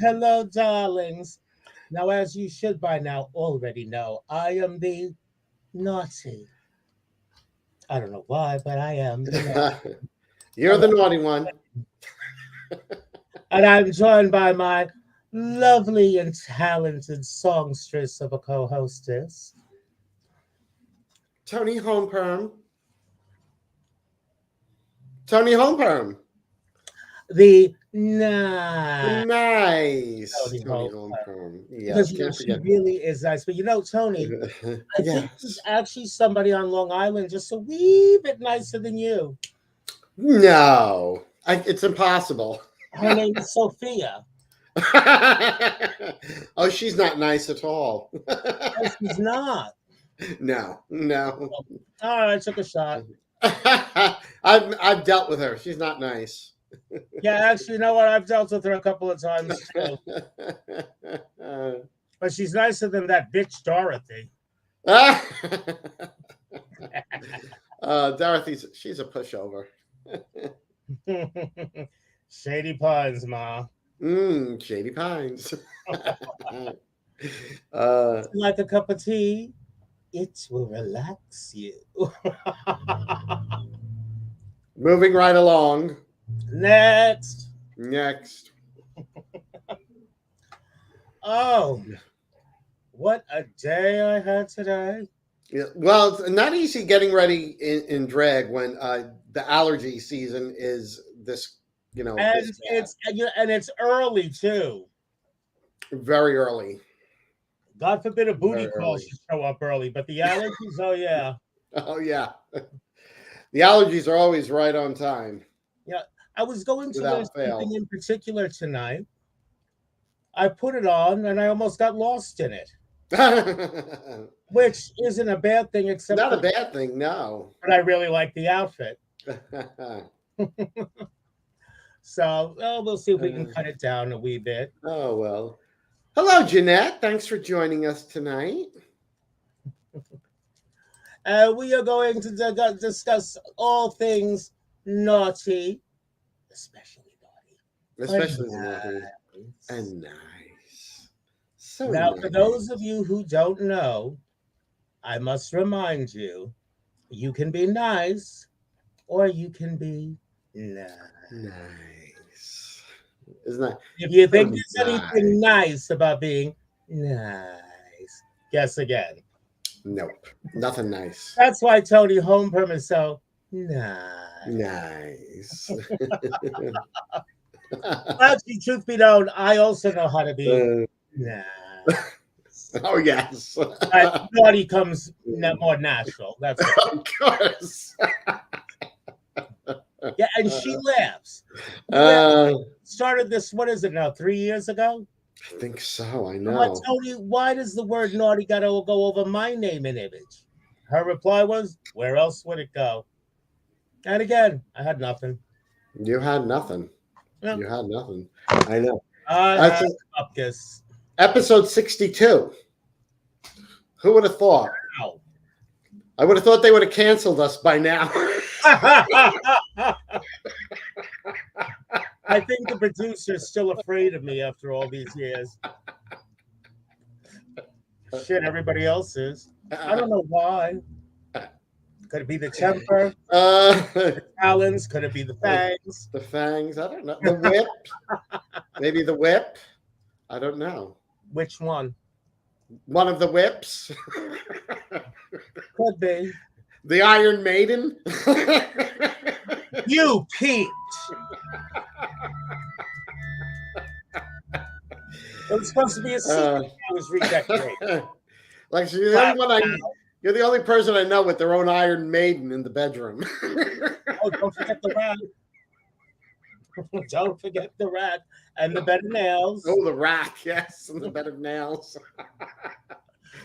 hello, darlings. Now, as you should by now already know, I am the naughty. I don't know why, but I am the naughty. You're the naughty one. And I'm joined by my lovely and talented songstress of a co hostess. Tony Homeperm. Tony Homeperm. The nice Nice. Tony Tony Hope. Homeperm. Because, Yes, you know, can't she forget. really is nice. But, you know, Tony, I think there's Yes. actually somebody on Long Island just a wee bit nicer than you. No, it's impossible. Her name is Sophia. Oh, she's not nice at all. No, she's not. No, no. All right, I took a shot. I've dealt with her. She's not nice. Yeah, actually, you know what? I've dealt with her a couple of times too. But she's nicer than that bitch Dorothy. She's a pushover. Shady Pines, Ma. Shady Pines. Like a cup of tea, it will relax you. Moving right along. Next. Next. Oh, what a day I had today. Yeah, well, it's not easy getting ready in drag when the allergy season is this, And this bad. it's early too. Very early. God forbid a booty Very call early. should show up early, but the allergies, oh yeah. Oh yeah. The allergies are always right on time. Yeah. I was going to wear Without fail. something in particular tonight. I put it on and I almost got lost in it, which isn't a bad thing, except Not a for, bad thing, no. but I really like the outfit. So we'll see if we can cut it down a wee bit. Oh well. Hello, Jeanette. Thanks for joining us tonight. We are going to discuss all things naughty, especially naughty. Especially the Nice. naughty. And nice. So Now, nice. for those of you who don't know, I must remind you, you can be nice or you can be nice. Nice. Isn't that? If you think so there's anything nice about being nice, guess again. Nope. Nothing nice. That's why Tony Homeperm is so nice. Nice. Actually, truth be known, I also know how to be nice. Oh yes. But naughty comes more natural. That's it. Of course. Yeah, and she laughs. I Started this, what is it now, 3 years ago? think so. I I'm like, know. Tony, why does the word naughty gotta go over my name and image? Her reply was, where else would it go? And again, I had nothing. You had nothing. No. You had nothing. I know. I That's had upkiss. episode 62. Who would have thought? Wow. I would have thought they would have canceled us by now. I think the producer's still afraid of me after all these years. Shit, everybody else is. I don't know why. Could it be the temper? The talons? Could it be the fangs? The fangs. I don't know. The whip. Maybe the whip. I don't know. Which one? One of the whips. Could be. The Iron Maiden. You peeped. It was supposed to be a secret. I was redecorating. Like you're the only person I know with their own Iron Maiden in the bedroom. Oh, don't forget the rat. Don't forget the rat and the bed of nails. Oh, the rack, yes, and the bed of nails.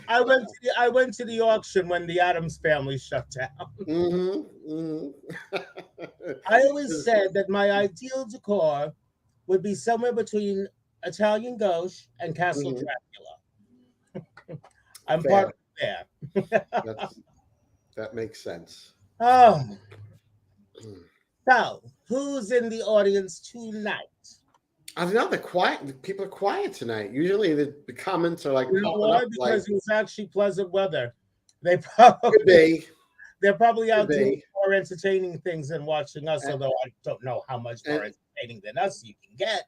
I went to the auction when the Addams family shut down. Mm-hmm, mm-hmm. I always said that my ideal decor would be somewhere between Italian Gauche and Castle Dracula. I'm Fair. part of there. That makes sense. Oh, so who's in the audience tonight? I know the quiet. People are quiet tonight. Usually the comments are like You know popping why? up. Like Because it was actually pleasant weather. They could probably be, they're probably could out doing be. more entertaining things than watching us. And, Although I don't know how much more and entertaining than us you can get.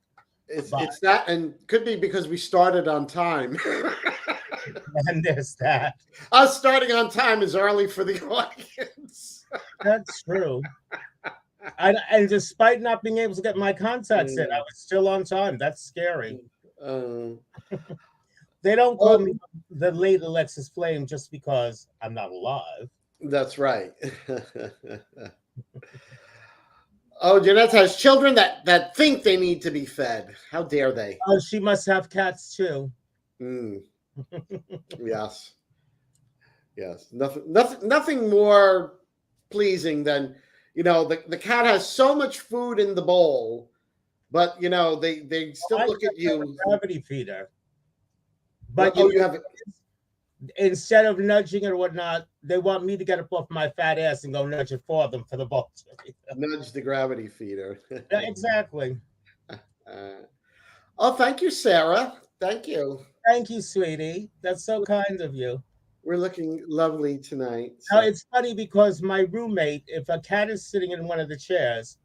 But it's that, and could be because we started on time. and there's that. Us starting on time is early for the audience. That's true. And despite not being able to get my contacts in, I was still on time. That's scary. Uh, They don't call oh, me the late Alexis Flame just because I'm not alive. that's right. Oh, Jeanette has children that think they need to be fed. How dare they? Oh, she must have cats too. Mm, yes, yes. Nothing more pleasing than the cat has so much food in the bowl, but they still I look at just have a you. gravity feeder. Well, But oh, you have instead of nudging it or whatnot, they want me to get up off my fat ass and go nudge it for them for the bowl. nudge the gravity feeder. Yeah, exactly. Oh, thank you, Sarah. Thank you. Thank you, sweetie. That's so kind of you. We're looking lovely tonight. Now, So. it's funny because my roommate, if a cat is sitting in one of the chairs,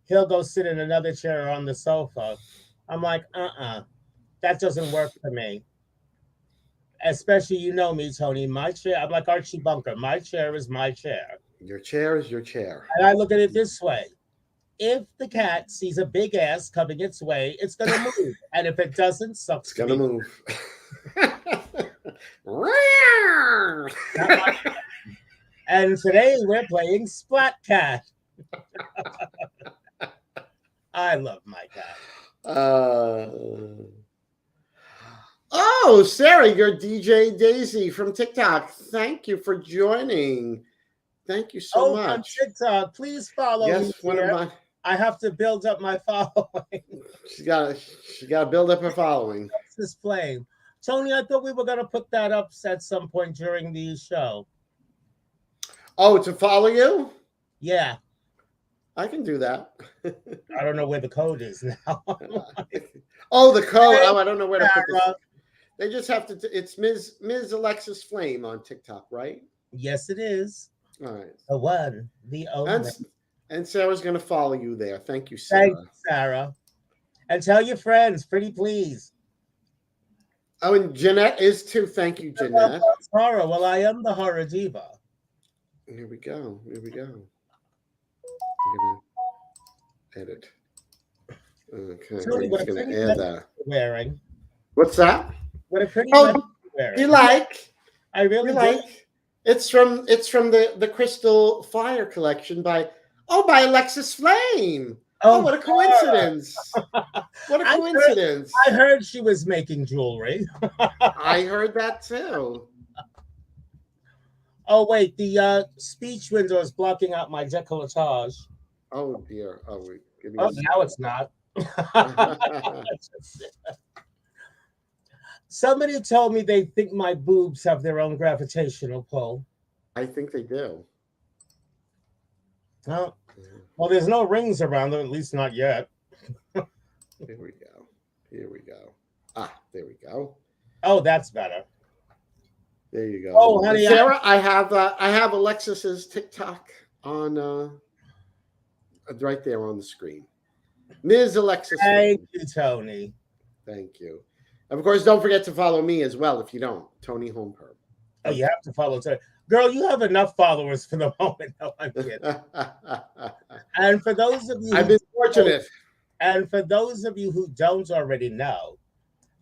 he'll go sit in another chair on the sofa. I'm like, that doesn't work for me. Especially, you know me, Tony. My chair, I'm like Archie Bunker. My chair is my chair. Your chair is your chair. And I look at it this way. If the cat sees a big ass coming its way, it's going to move. And if it doesn't, sucks. It's going to move. And today we're playing Splat Cat. I love my cat. Oh, Sarah, you're DJ Daisy from TikTok. Thank you for joining. Thank you so much. On TikTok, please follow me. Yes, one of my. I have to build up my following. She got to build up her following. This flame, Tony. I thought we were gonna put that up at some point during the show. Oh, to follow you? Yeah, I can do that. I don't know where the code is now. Oh, the code. Oh, I don't know where to put this. Sarah. They just have to. It's Ms. Alexis Flame on TikTok, right? Yes, it is. All right. The one, the only. And Sarah's going to follow you there. Thank you, Sarah. Thank you, Sarah. And tell your friends, pretty please. Oh, and Jeanette is too. Thank you, Jeanette. Horror. Well, I am the horror diva. Here we go. Here we go. I'm going to edit. Okay. Tony, I'm just going to add that. Wearing. What's that? What a pretty you like? I really like. It's from the Crystal Fire collection by Alexis Flame. Oh, what a coincidence. What a coincidence. I heard she was making jewelry. I heard that too. Oh, wait, the speech window is blocking out my décolletage. Oh, dear. Oh, wait. Give me now it's not. Somebody told me they think my boobs have their own gravitational pull. I think they do. Oh, well, there's no rings around them, at least not yet. Here we go. Here we go. Ah, there we go. Oh, that's better. There you go. Oh, honey, Sarah, I have Alexis's TikTok on right there on the screen. Ms. Alexis. Thank you, Tony. Thank you. Of course, don't forget to follow me as well if you don't. Toni Homeperm. Oh, you have to follow Tony. Girl, you have enough followers for the moment. No, I'm kidding. And for those of you, I've been fortunate. And for those of you who don't already know,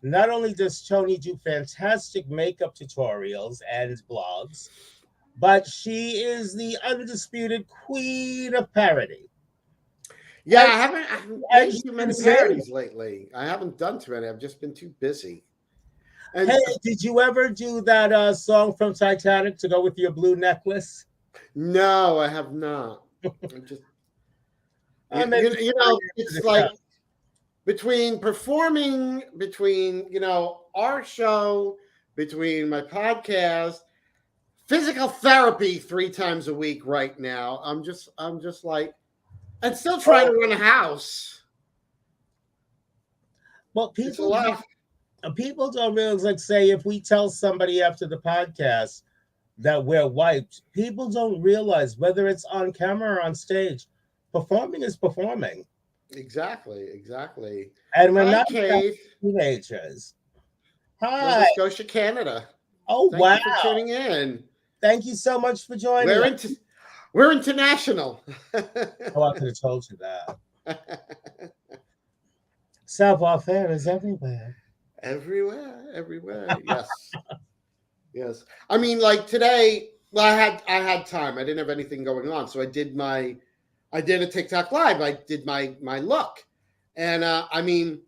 not only does Toni do fantastic makeup tutorials and blogs, but she is the undisputed queen of parody. Yeah, I haven't done too many parodies lately. I haven't done too many. I've just been too busy. And hey, did you ever do that song from Titanic to go with your blue necklace? No, I have not. I'm just, you know, it's like between performing, between our show, between my podcast, physical therapy 3 times a week right now. I'm just like, and still trying to run a house. Well, It's a life. people don't realize, like, say, if we tell somebody after the podcast that we're wiped, people don't realize whether it's on camera or on stage, performing is performing. Exactly. And we're Hi, not Kate. teenagers. Nova Hi. Scotia, Canada. Oh, Thank wow. you for tuning in. Thank you so much for joining us. We're international. Oh, I could have told you that. Savoir-faire is everywhere. Everywhere. Yes. I mean, like today, well, I had time. I didn't have anything going on, so I did a TikTok live. I did my look, and I mean,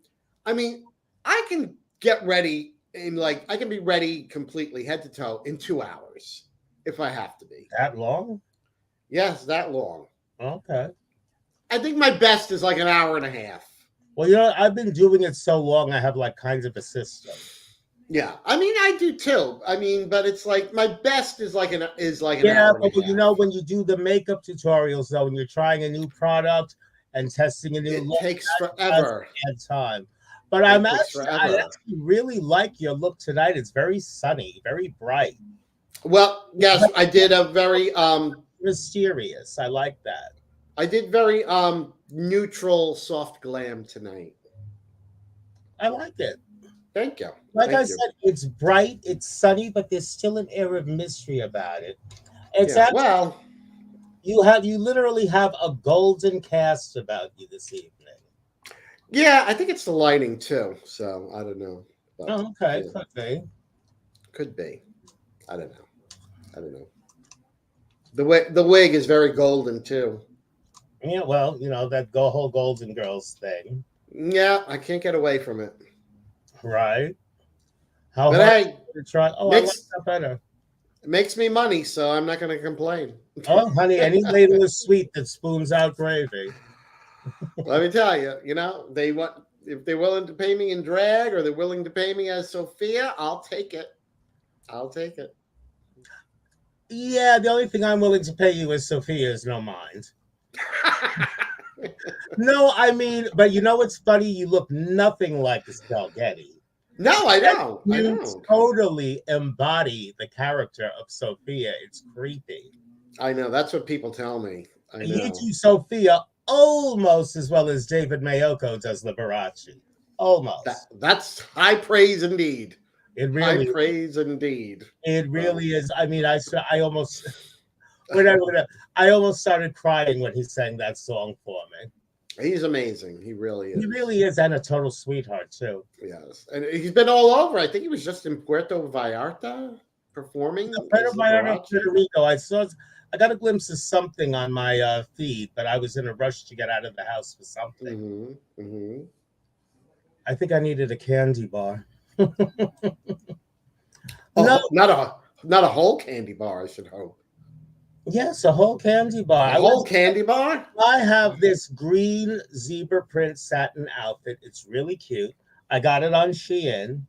I can get ready I can be ready completely head to toe in 2 hours if I have to be. That long? Yes, that long. Okay. I think my best is like an hour and a half. Well, I've been doing it so long, I have like kinds of a system. Yeah, I mean, I do too. I mean, but it's like my best is like an hour and a half. When you do the makeup tutorials, though, when you're trying a new product and testing a new look, look, takes forever. Time. But I actually really like your look tonight. It's very sunny, very bright. Well, yes, I did a very mysterious. I like that. I did very neutral, soft glam tonight. I like it. Thank you. Like I said, it's bright, it's sunny, but there's still an air of mystery about it. It's actually, you literally have a golden cast about you this evening. Yeah, I think it's the lighting too. So I don't know. But, okay, yeah. Could be. I don't know. The wig is very golden too. Yeah, well, that whole Golden Girls thing. Yeah, I can't get away from it. Right. How but hard to try? Oh, I like that better. It makes me money, so I'm not going to complain. Oh, honey, any ladle is sweet that spoons out gravy. Let me tell you, if they're willing to pay me in drag or they're willing to pay me as Sophia, I'll take it. Yeah, the only thing I'm willing to pay you as Sophia is no mind. No, I mean, but what's funny? You look nothing like Estelle Getty. No, I don't. You totally embody the character of Sophia. It's creepy. I know. That's what people tell me. I know. You do Sophia almost as well as David Mayoko does Liberace. Almost. That's high praise indeed. It really high praise indeed. It really is. I mean, I almost I almost started crying when he sang that song for me. He's amazing. He really is. He really is, and a total sweetheart too. Yes, and he's been all over. I think he was just in Puerto Vallarta performing. Puerto Vallarta, Puerto Rico. I got a glimpse of something on my feed, but I was in a rush to get out of the house for something. Mm-hmm. I think I needed a candy bar. No, not a whole candy bar, I should hope. Yes, a whole candy bar. A whole candy bar? I have this green zebra print satin outfit. It's really cute. I got it on Shein.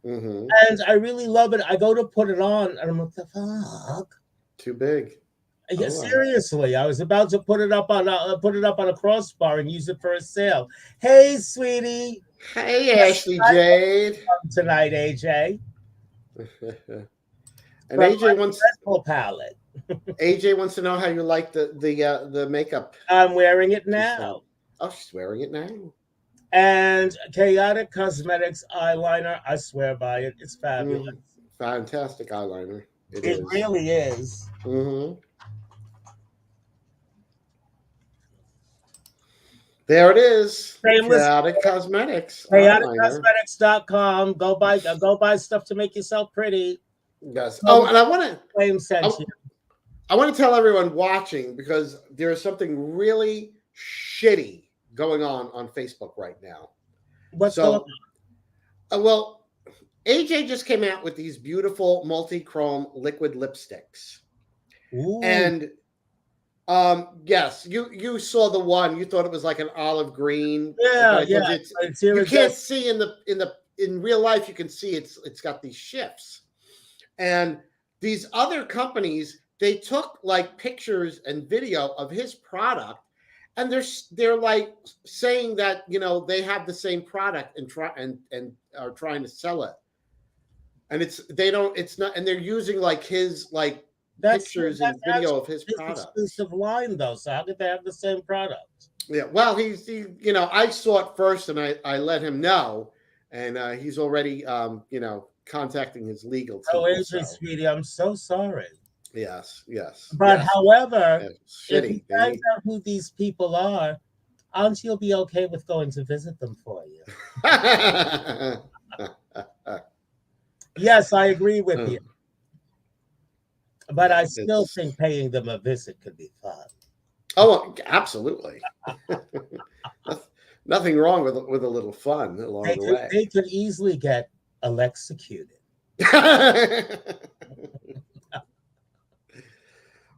Mm-hmm. And I really love it. I go to put it on, and I'm like, the fuck? Too big. Yeah, seriously, I was about to put it up on a crossbar and use it for a sale. Hey, sweetie. Hey, Ashley Jade. Tonight, AJ. And AJ wants palette. AJ wants to know how you like the makeup. I'm wearing it now. Oh, she's wearing it now. And Chaotic Cosmetics eyeliner. I swear by it. It's fabulous. Fantastic eyeliner. It really is. Mm-hmm. There it is. Chaotic Cosmetics. ChaoticCosmetics.com. Go buy stuff to make yourself pretty. Yes. Oh, and I want to tell everyone watching, because there is something really shitty going on Facebook right now. What's going on? Well, AJ just came out with these beautiful multi-chrome liquid lipsticks. Ooh. And yes, you saw the one. You thought it was like an olive green. Yeah. You can't see in real life. You can see it's got these shifts. And these other companies, they took like pictures and video of his product, and they're like saying that they have the same product and are trying to sell it, and it's not, and they're using like his like pictures and that's video actually of his his products. exclusive line, though. So how could they have the same product? Yeah, well, I saw it first, and I let him know, and he's already contacting his legal Oh, team. Adrian, So sweetie, I'm so sorry. yes, yes, But yes. however, It's if he shitty. They finds need. out who these people are, aren't you be okay with going to visit them for you? Yes, I agree with you. But Yeah, I still it's. think paying them a visit could be fun. Oh, absolutely. Nothing wrong with a little fun along the way. They could easily get electrocuted.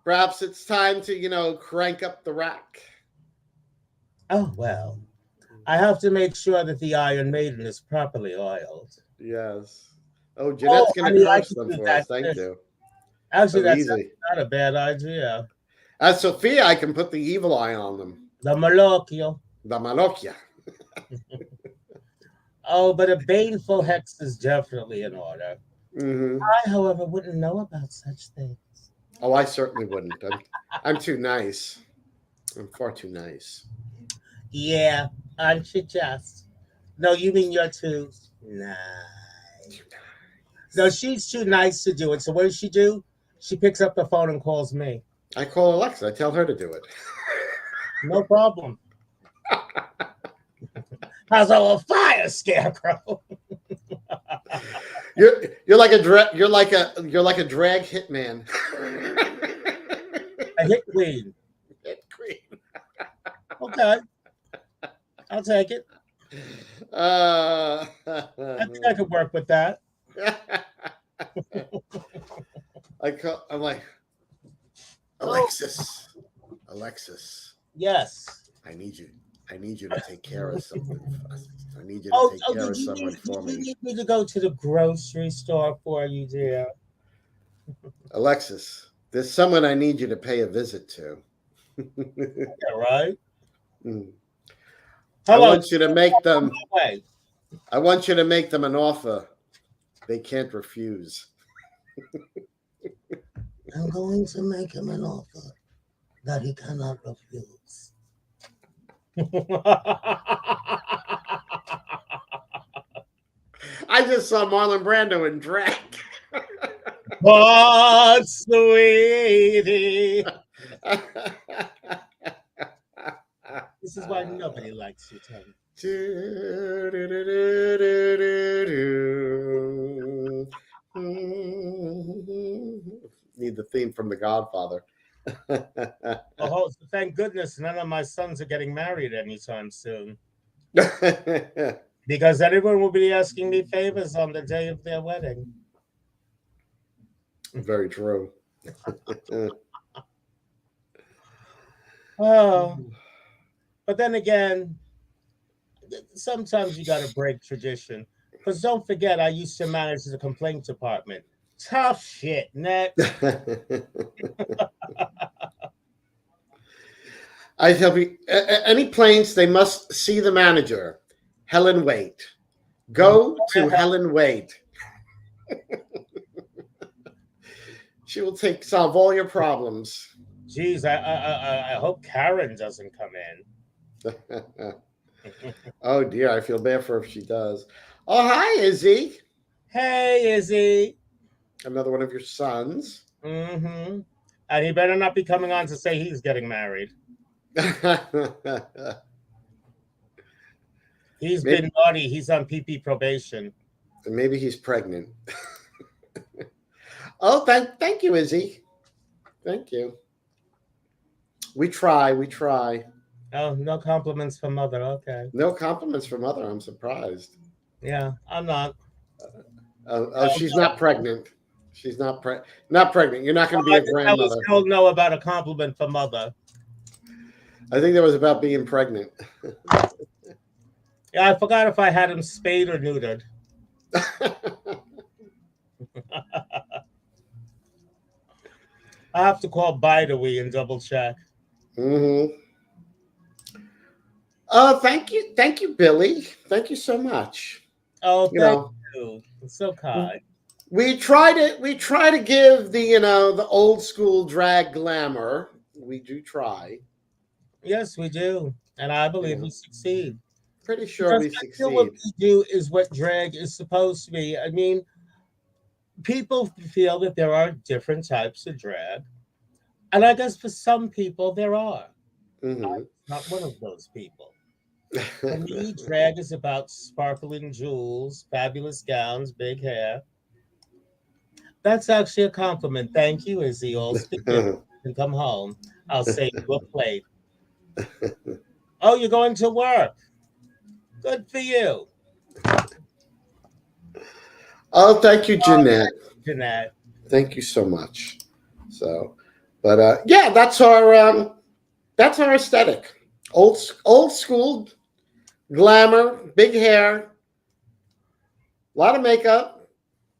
Perhaps it's time to crank up the rack. Oh well. I have to make sure that the Iron Maiden is properly oiled. Yes. Oh, Oh, Jeanette's gonna honey, I curse can them do for us. that Thank too. you. Actually, Oh, that's easy. not a bad idea. As Sophia, I can put the evil eye on them. The Malocchio. The Malocchia. Oh, but a baneful hex is definitely in order. Hmm. I, however, wouldn't know about such things. Oh, I certainly wouldn't. I'm too nice. I'm far too nice. Yeah, aren't you just? No, you mean you're too nice. Too No, nice. she's too nice to do it. So what does she do? She picks up the phone and calls me. I call Alexa. I tell her to do it. No problem. How's our fire, Scarecrow? You're like a you're like a drag hitman. A hit queen. Hit queen. Okay, I'll take it. Uh, I think I could work with that. I'm like Oh, Alexis. Alexis, yes. I need you. I need you to take care of something. I need you to Oh, take oh, care of someone did for you me. need me to go to the grocery store for you, dear? Alexis, there's someone I need you to pay a visit to. Yeah, right. Mm. I Hello. want you to make On them. my way. I want you to make them an offer they can't refuse. I'm going to make him an offer that he cannot refuse. I just saw Marlon Brando in drag. But sweetie, this is why nobody likes you, Tony. Need the theme from The Godfather. Oh, thank goodness none of my sons are getting married anytime soon. Because everyone will be asking me favors on the day of their wedding. Very true. Oh, but then again, sometimes you got to break tradition. Because don't forget, I used to manage the complaint department. Tough shit. Next. I tell you, any planes, they must see the manager, Helen Wade. Go to Helen Wade. She will solve all your problems. Geez, I hope Karen doesn't come in. Oh dear, I feel bad for her if she does. Oh, hi, Izzy. Hey, Izzy. Another one of your sons. Mm-hmm. And he better not be coming on to say he's getting married. He's maybe, been naughty. He's on PP probation. maybe he's pregnant. Oh, thank you, Izzy. Thank you. We try. We try. Oh, no compliments from mother. Okay. No compliments from mother. I'm surprised. Yeah, I'm not. Oh, she's not pregnant. She's not pregnant. You're not going to be I a think I was grandmother. told no about a compliment from mother. I think that was about being pregnant. Yeah, I forgot if I had him spayed or neutered. I have to call Bideaway and double check. Mm-hmm. Oh, thank you, Billy. Thank you so much. Oh, You thank know, you. It's so kind. we try to give the the old school drag glamour. We do try. Yes, we do. And I You believe we know, succeed. pretty sure Because we I feel what succeed. we do is what drag is supposed to be. I mean, people feel that there are different types of drag. And I guess for some people there are. I'm Hmm. not one of those people. For me, drag is about sparkling jewels, fabulous gowns, big hair. That's actually a compliment. Thank you, Izzy. All speaking. And come home. I'll save you a plate. Oh, you're going to work. Good for you, Oh, thank you, Jeanette. Jeanette. Thank you so much. So, but yeah, that's our aesthetic. Old school glamour, big hair, a lot of makeup,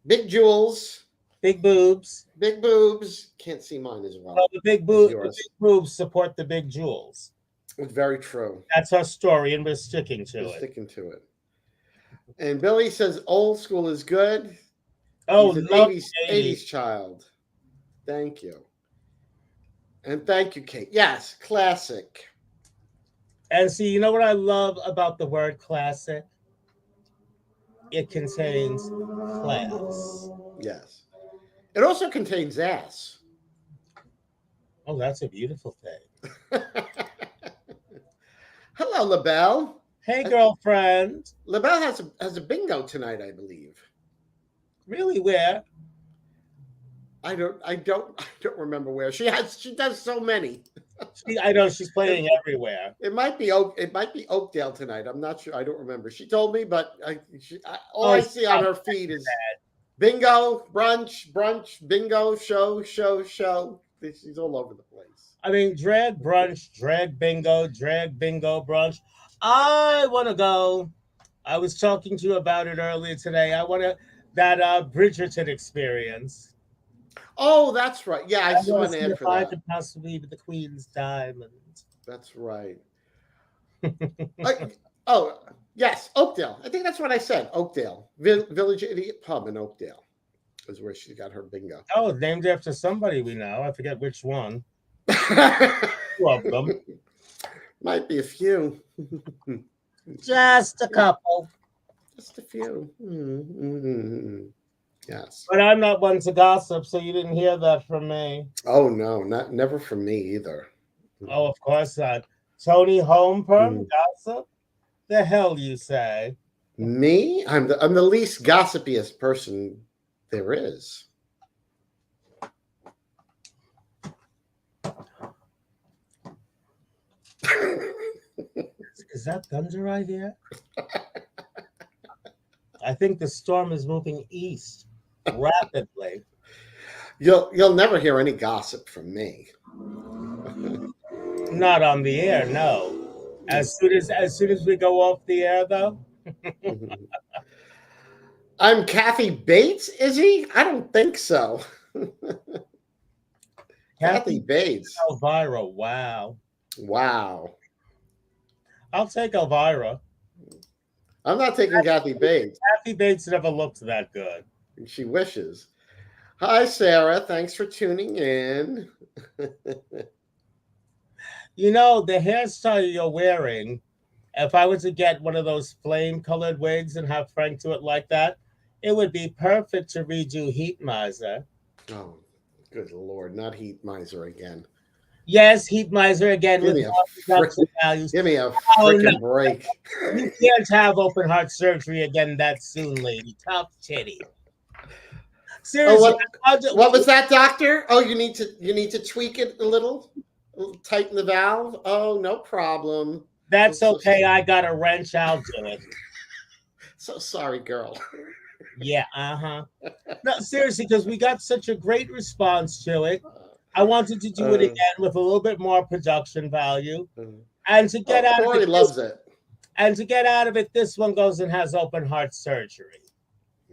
big jewels, Big boobs. big boobs. Can't see mine as Well, well as the yours. big boobs support the big jewels. It's very true. That's our story, and we're sticking We're to it. sticking to it. And Billy says old school is good. Oh, He's an love the 80s. 80s child. Thank you. And thank you, Kate. Yes, classic. And see, you know what I love about the word classic? It contains class. Yes. It also contains ass. Oh, that's a beautiful thing. Hello, LaBelle. Hey, girlfriend. LaBelle has a bingo tonight, I believe. Really, where? I don't remember where. She does so many. I know she's It, playing everywhere. it might be Oakdale tonight. I'm not sure. I don't remember. She told me, but all Oh, I she's see on not her feed is bingo, brunch, bingo, show. She's all over the place. I mean, drag brunch, drag bingo brunch. I want to go. I was talking to you about it earlier today. I want to that Bridgerton experience. Oh, that's right. Yeah, I I saw want to an see ad if for I that. could possibly be the Queen's diamond. That's right. Uh, oh, yes, Oakdale. I think that's what I said. Oakdale, Village Idiot Pub in Oakdale is where she got her bingo. Oh, named after somebody we know. I forget which one. Two of them. Might be a few. Just a couple. Just a few. Mm-hmm. Yes. But I'm not one to gossip, so you didn't hear that from me. Oh no, not never for me either. Oh, of course not. Toni Homeperm Mm. gossip? The hell you say? Me? I'm the least gossipiest person there is. Is that thunder I hear? I think the storm is moving east rapidly. You'll never hear any gossip from me. Not on the air, no. As soon as we go off the air, though, I'm Kathy Bates, is he? I don't think so. Kathy Kathy Bates. Elvira. Wow, Wow. I'll take Elvira. I'm not taking Kathy Bates. Kathy Bates never looked that good. She wishes. Hi, Sarah. Thanks for tuning in. You know the hairstyle you're wearing. If I were to get one of those flame-colored wigs and have Frank do it like that, it would be perfect to redo Heat Miser. Oh, good Lord. Not Heat Miser again. Yes, Heat Miser again Give with me a more production values. give me a Oh no, freaking break. you can't have open heart surgery again that soon, lady. Tough titty. Oh, Seriously, what was that, doctor? Oh, you need to tweak it a little, tighten the valve. Oh, no problem. I'm that's so okay. I got a wrench. I'll do it. so sorry, girl. Yeah, uh-huh. No, seriously, because we got such a great response to it. I wanted to do it Uh, again with a little bit more production value. uh, And to get oh, out of it, Corey loves it. this one goes and has open heart surgery.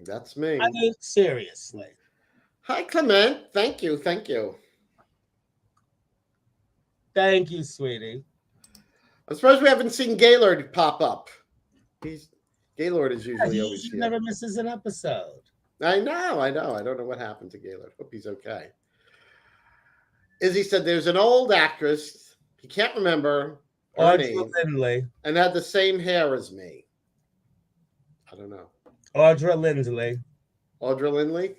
That's I me. mean, seriously. Hi, Clement. Thank you. Thank you. Thank you, sweetie. I suppose we haven't seen Gaylord pop up. Gaylord is usually always He here. never misses an episode. I know. I don't know what happened to Gaylord. Hope he's okay. Izzy said there's an old actress. He can't remember her Audra name. Lindley. And had the same hair as me. I don't know. Audra Lindley. Audra Lindley?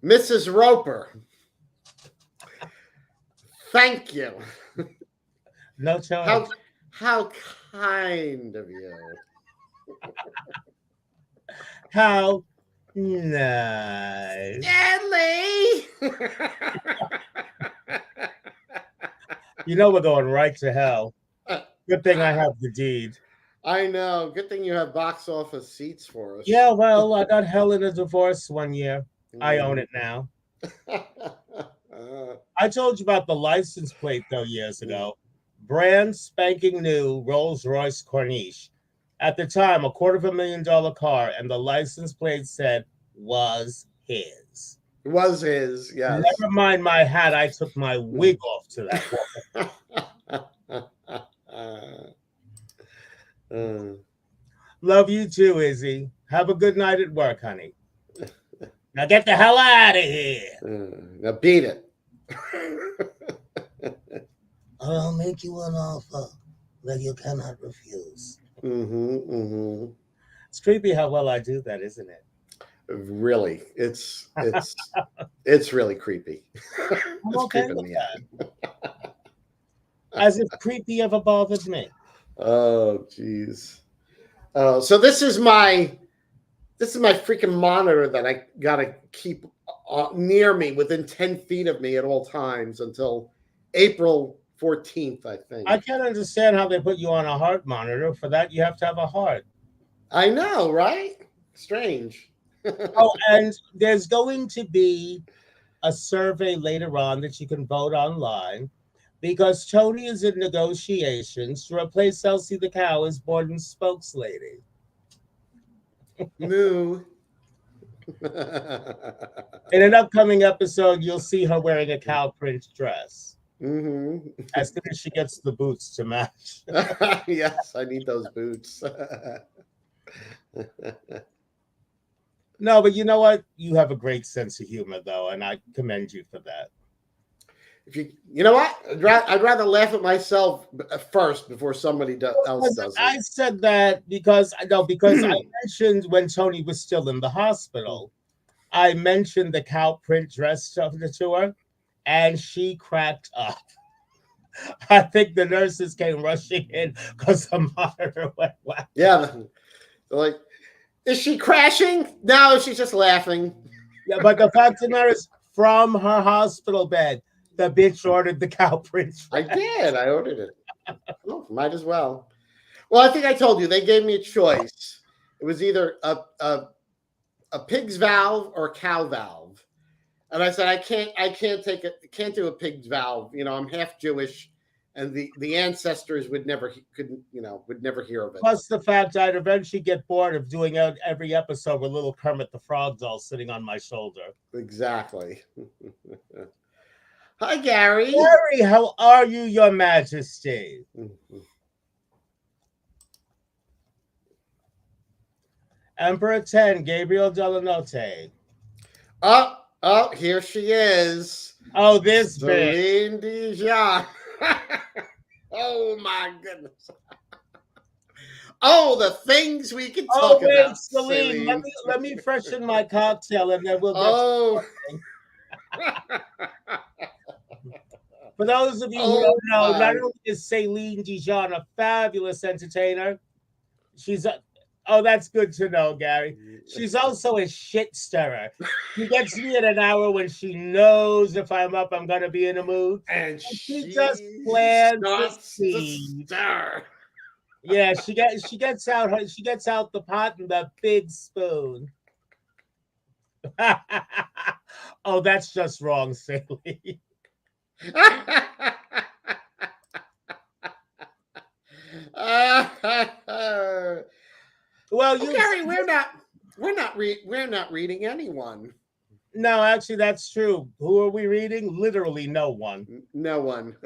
Mrs. Roper. Thank you. No charge. How kind of you. How nice. Stanley! You know we're going right to hell. Good thing I have the deed. I know. Good thing you have box office seats for us. Yeah, well, I got hell in a divorce one year. I own it now. I told you about the license plate, though, years ago. Brand spanking new Rolls Royce Corniche. At the time, a $250,000 car, and the license plate said, was his. Was his, yes. Never mind my hat, I took my wig off to that. Love you too, Izzy. Have a good night at work, honey. Now get the hell out of here. Now beat it. I'll make you an offer that you cannot refuse. It's creepy how well I do that, isn't it? Really, it's really creepy. I'm okay with that. As if creepy ever bothered me. Oh, jeez. So this is my freaking monitor that I gotta keep near me, within 10 feet of me at all times until April 14th, I think. I can't understand how they put you on a heart monitor. For that, you have to have a heart. I know, right? Strange. Oh, and there's going to be a survey later on that you can vote online, because Toni is in negotiations to replace Elsie the cow as Borden's spokeslady. Moo. In an upcoming episode, you'll see her wearing a cow print dress. As soon as she gets the boots to match. Yes, I need those boots. No, but you know what? You have a great sense of humor, though, and I commend you for that. If you know what? I'd rather laugh at myself first before somebody else does it. I said that because I mentioned when Toni was still in the hospital, I mentioned the cow print dress stuff to her, and she cracked up. I think the nurses came rushing in because the monitor went whack. Yeah, they're like, is she crashing? No, she's just laughing. Yeah, but the fact of the matter is, from her hospital bed, the bitch ordered the cow print dress. I did. I ordered it. Oh, might as well. Well, I think I told you they gave me a choice. It was either a pig's valve or a cow valve, and I said I can't do a pig's valve. You know, I'm half Jewish, and the ancestors would never hear of it. Plus the fact I'd eventually get bored of doing every episode with little Kermit the Frog doll sitting on my shoulder. Exactly. Hi, Gary. Gary, how are you, Your Majesty? Emperor 10, Gabriel Delanote. Oh, here she is. Oh, this Celine Dijon. Oh my goodness. Oh, the things we can talk about. Celine. Let me freshen my cocktail and then we'll get For those of you who don't know, not only is Celine Dijon a fabulous entertainer, that's good to know, Gary. She's also a shit stirrer. She gets me at an hour when she knows if I'm up, I'm going to be in a mood. And she just plants the seed. Yeah, she gets out the pot and the big spoon. Oh, that's just wrong, Celine. Well, Gary, we're not reading anyone. No, actually, that's true. Who are we reading? Literally, no one. No one.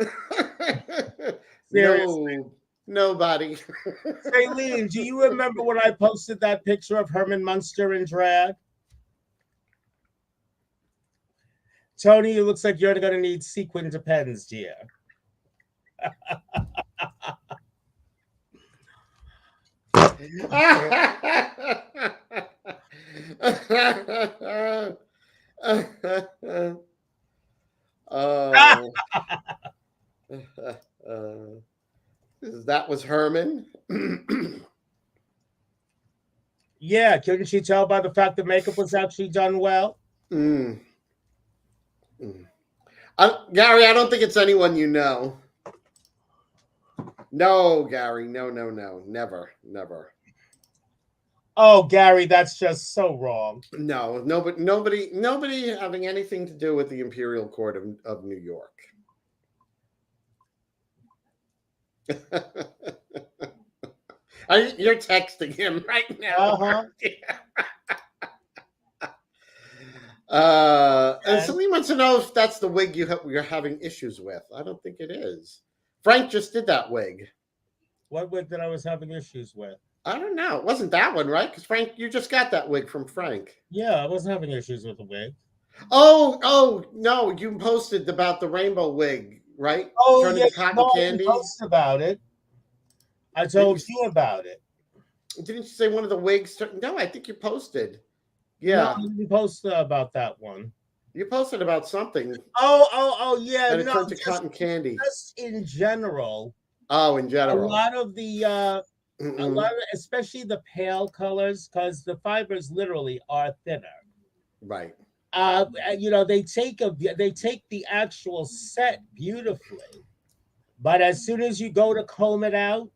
Seriously. Nobody. Shailene, do you remember when I posted that picture of Herman Munster in drag? Toni, it looks like you're going to need sequin depends, dear. Oh, that was Herman. Yeah, couldn't you tell by the fact the makeup was actually done well? Mm. Gary, I don't think it's anyone you know. No, Gary, no, never. Oh, Gary, that's just so wrong. No, nobody having anything to do with the Imperial Court of New York. You're texting him right now. And somebody wants to know if that's the wig you're having issues with. I don't think it is. Frank just did that wig. What wig that I was having issues with? I don't know. It wasn't that one, right? Because Frank, you just got that wig from Frank. Yeah, I wasn't having issues with the wig. Oh no! You posted about the rainbow wig, right? Oh, turning yes, to cotton no, candy. I posted about it. I told you about it. Didn't you say one of the wigs? No, I think you posted. Yeah, no, I didn't post about that one. You posted about something. Oh, yeah. And it turned to cotton candy. Just in general. Oh, in general. A lot of especially the pale colors, because the fibers literally are thinner. Right. They take the actual set beautifully, but as soon as you go to comb it out,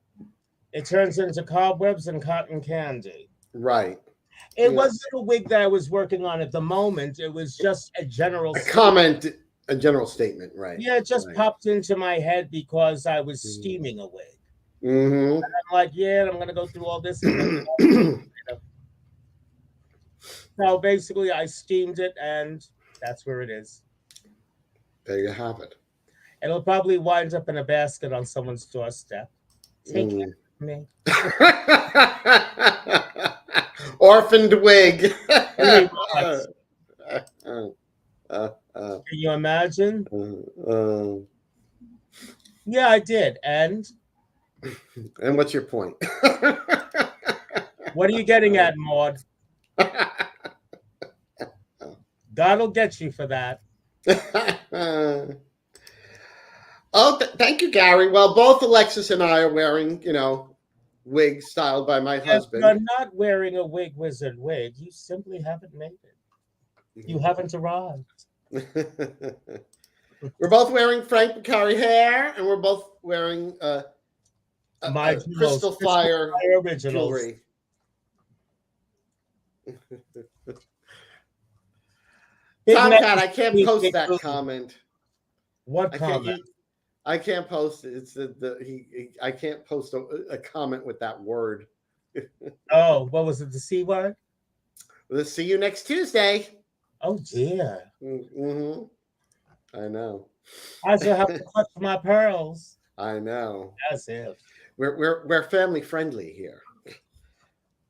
it turns into cobwebs and cotton candy. Right. It wasn't a wig that I was working on at the moment. It was just a general comment, a general statement, right? Yeah, it just popped into my head because I was steaming a wig. Mm-hmm. And I'm like, yeah, I'm going to go through all this. So basically, I steamed it, and that's where it is. There you have it. It'll probably wind up in a basket on someone's doorstep. Take care of me. Orphaned wig. Can you imagine? Yeah, I did. And what's your point? What are you getting at, Maud? God'll get you for that. Thank you, Gary. Well, both Alexis and I are wearing, wigs styled by my husband. You're not wearing a wig wizard wig. You simply haven't made it. You haven't arrived. We're both wearing Frank McCarry hair, and we're both wearing my crystal fire jewelry. Tomcat, I can't post that comment. What comment? I can't post it. It's I can't post a comment with that word. Oh, what was it? The C word? We'll see you next Tuesday. Oh dear. Mm-hmm. I know. I still have to clutch my pearls. I know. As if. We're family friendly here.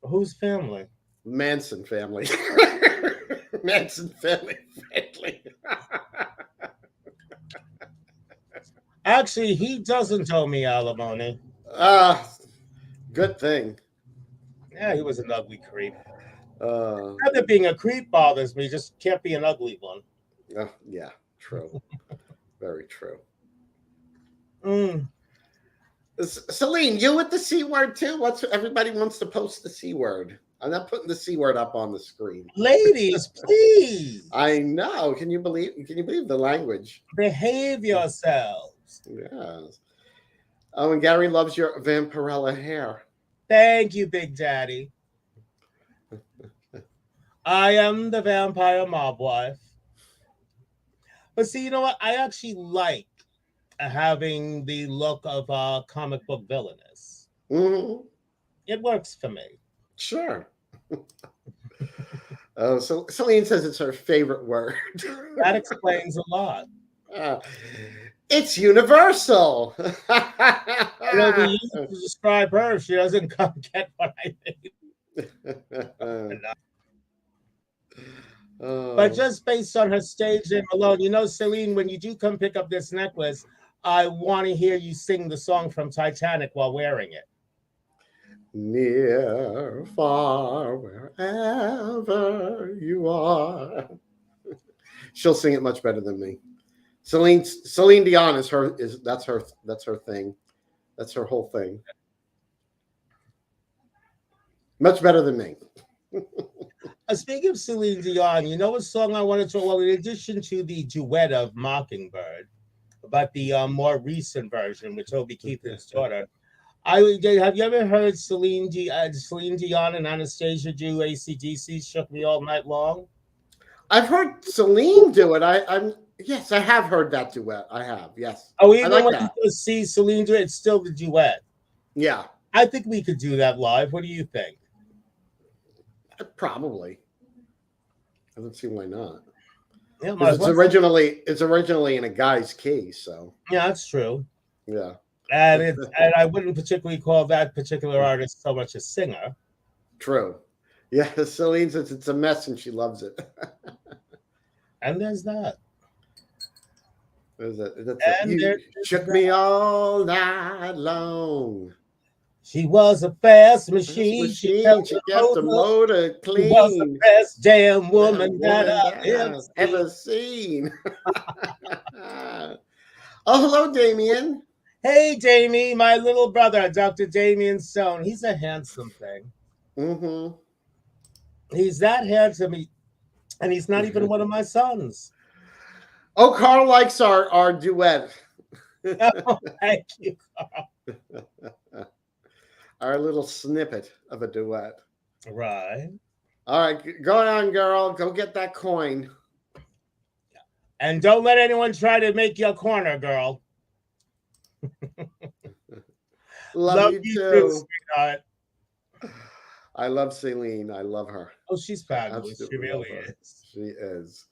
Whose family? Manson family. Manson family friendly. Actually, he doesn't owe me alimony. Good thing. Yeah, he was an ugly creep. Not that being a creep bothers me, just can't be an ugly one. Yeah, true. Very true. Celine, you with the C word too? Everybody wants to post the C word. I'm not putting the C word up on the screen. Ladies, please. I know. Can you believe the language? Behave yourselves. Yes. Oh, and Gary loves your Vampirella hair. Thank you, Big Daddy. I am the vampire mob wife. But see, you know what? I actually like having the look of a comic book villainess. Mm-hmm. It works for me. Sure. So Celine says it's her favorite word. That explains a lot. It's universal. I know we used to describe her if she doesn't come get what I mean. But Oh. just based on her stage name alone, Celine, when you do come pick up this necklace, I want to hear you sing the song from Titanic while wearing it. Near, far, wherever you are. She'll sing it much better than me. Celine Dion that's her thing. That's her whole thing. Much better than me. Speaking of Celine Dion, you know what song I wanted to? Well, in addition to the duet of Mockingbird, but the more recent version with Toby Keith and his daughter. Have you ever heard Celine Dion and Anastasia do AC/DC Shook Me All Night Long? I've heard Celine do it. I'm yes, I have heard that duet. I have, yes. Oh, I even like when you that. go see Celine do it, it's still the duet. Yeah. I think we could do that live. What do you think? Probably. I don't see why not. Yeah, Because it's originally in a guy's key, so yeah, that's true. yeah. And I wouldn't particularly call that particular artist so much a singer. True. Yeah, Celine says it's a mess and she loves it. And there's that. You shook me all night long. She was a fast machine. She kept the motor clean. She was the best damn woman that I've ever seen. Oh, hello, Damien. Hey, Damie, my little brother, Dr. Damien Stone. He's a handsome thing. Mm-hmm. He's that handsome, and he's not even one of my sons. Oh, Carl likes our duet. Oh, thank you, Carl. Our little snippet of a duet. Right. All right, go on, girl. Go get that coin. And don't let anyone try to make you a corner, girl. Love you too. Sweetheart. I love Celine. I love her. Oh, she's fabulous. She really is. She is.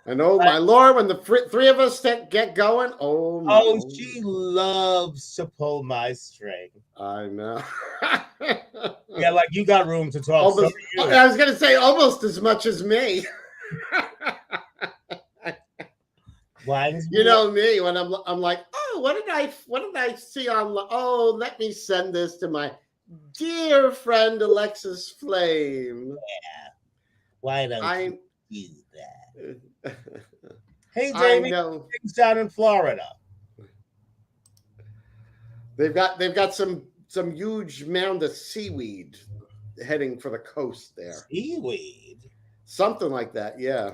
And oh my Lord, when the three of us get going, she loves to pull my string. I know. Yeah, like you got room to talk. Almost, I was gonna say almost as much as me. You know me when I'm like, oh, what did I see on? Oh, let me send this to my dear friend Alexis Flame. Yeah. Why don't you do that? Hey, Jamie, things down in Florida. They've got some huge mound of seaweed heading for the coast there. Seaweed? Something like that, yeah.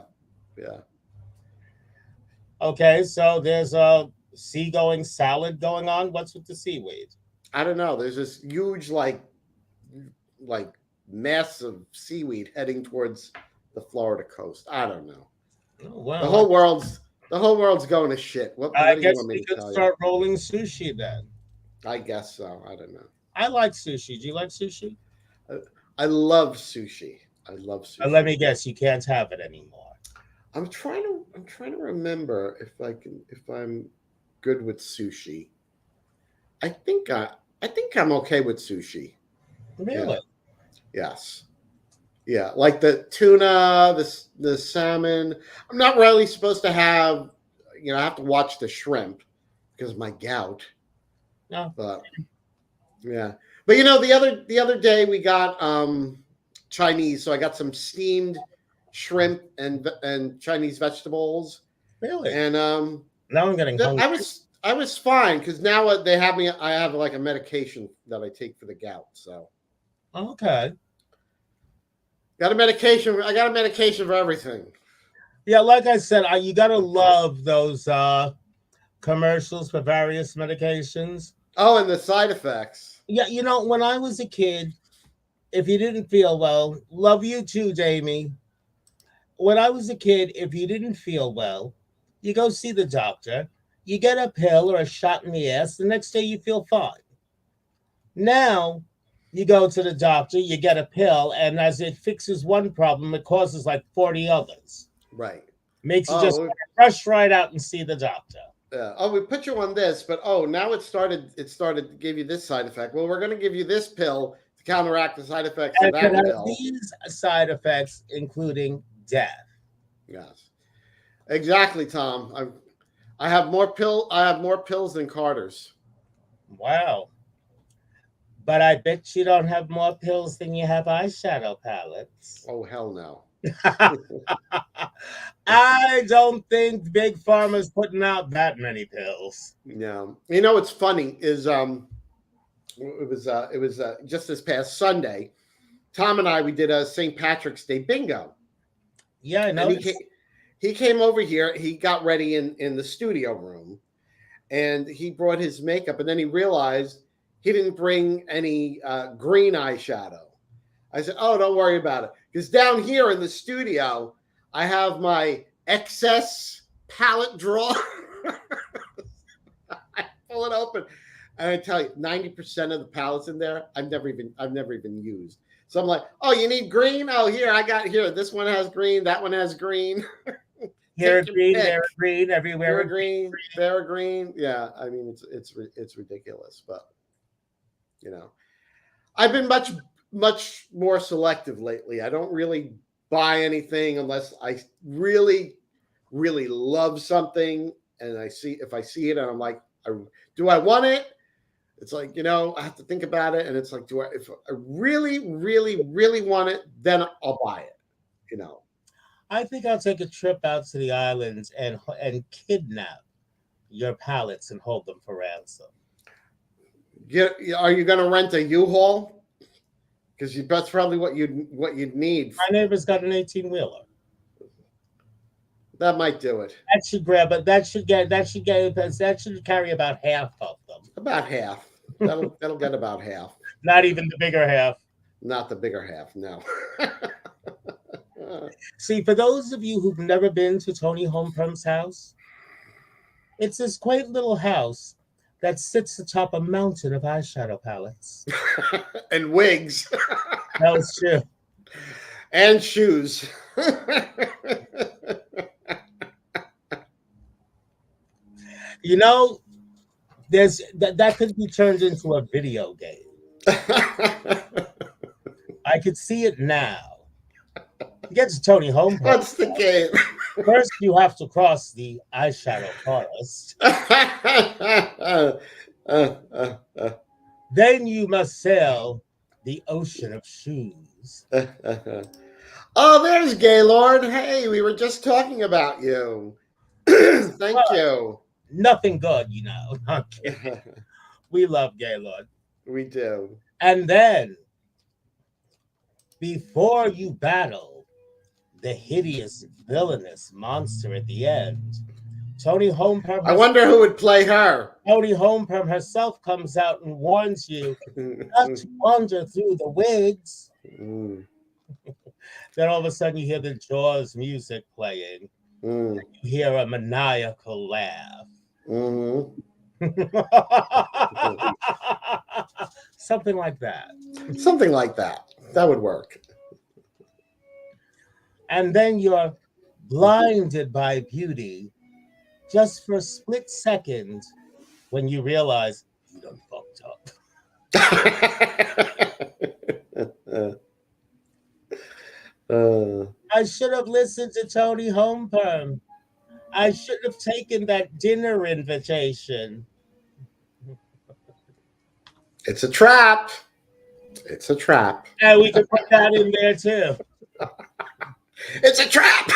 Okay, so there's a seagoing salad going on. What's with the seaweed? I don't know. There's this huge like massive seaweed heading towards the Florida coast. I don't know. Oh, wow. The whole world's going to shit. What I do guess you want me we to could tell start rolling sushi then. I guess so. I don't know. I like sushi. Do you like sushi? I love sushi. Let me guess, you can't have it anymore. I'm trying to remember if I'm good with sushi. I think I'm okay with sushi. Really? Yeah. Yes. Yeah, like the tuna, the salmon. I'm not really supposed to have, I have to watch the shrimp because of my gout. No. But yeah. But the other day we got Chinese, so I got some steamed shrimp and Chinese vegetables. Really? And now I'm getting hungry. I was fine because now they have me. I have like a medication that I take for the gout. So okay. Got a medication. I got a medication for everything. Yeah, like I said, you gotta love those commercials for various medications. Oh, and the side effects. Yeah, when I was a kid, if you didn't feel well, love you too, Jamie. When I was a kid, if you didn't feel well, you go see the doctor, you get a pill or a shot in the ass, the next day you feel fine. Now, you go to the doctor, you get a pill, and as it fixes one problem, it causes like 40 others. Right. Makes you just rush right out and see the doctor. Oh, we put you on this, but oh, now it started. It started to give you this side effect. Well, we're going to give you this pill to counteract the side effects of And it that has pill. these side effects, including death. Yes, exactly, Tom. I have more pill. I have more pills than Carter's. Wow. But I bet you don't have more pills than you have eyeshadow palettes. Oh hell no. I don't think Big Pharma's putting out that many pills. No, you know what's funny is it was just this past Sunday. Tom and I we did a St. Patrick's Day bingo, Yeah, I and noticed. he came over here. He got ready in the studio room, and he brought his makeup, and then he realized he didn't bring any green eyeshadow. I said, "Oh, don't worry about it, because down here in the studio, I have my excess palette drawer." I pull it open, and I tell you, 90% of the palettes in there, I've never even used. So I'm like, "Oh, you need green? Oh, here I got here. This one has green. That one has green. Here Take your green, pick. there green, everywhere Here green, there green." Yeah, I mean it's ridiculous, but you know, I've been much more selective lately. I don't really buy anything unless I really love something, and if I see it and I'm like, do I want it? It's like, I have to think about it, and it's like, if I really want it, then I'll buy it. You know. I think I'll take a trip out to the islands and kidnap your palettes and hold them for ransom. Are you going to rent a U-Haul? Because that's probably what you'd need. My neighbor's got an 18-wheeler. That might do it. That should grab, but that should carry about half of them. About half. That'll get about half. Not even the bigger half. Not the bigger half. No. See, for those of you who've never been to Toni Homeperm's house, it's this quaint little house that sits atop a mountain of eyeshadow palettes and wigs. That's true. And shoes. That could be turned into a video game. I could see it now. To get to Toni Homeperm, what's the game? First, you have to cross the eyeshadow forest. Then you must sail the ocean of shoes. Oh, there's Gaylord. Hey, we were just talking about you. Thank you. Nothing good, Not kidding. We love Gaylord. We do. And then, before you battle the hideous, villainous monster at the end, Toni Homeperm. I wonder who would play her. Toni Homeperm herself comes out and warns you not to wander through the wigs. Then all of a sudden you hear the Jaws music playing. You hear a maniacal laugh. Something like that. Something like that. That would work. And then you're blinded by beauty just for a split second when you realize you done fucked up. I should have listened to Toni Homeperm. I should have taken that dinner invitation. It's a trap. It's a trap. And we can put that in there too. It's a trap.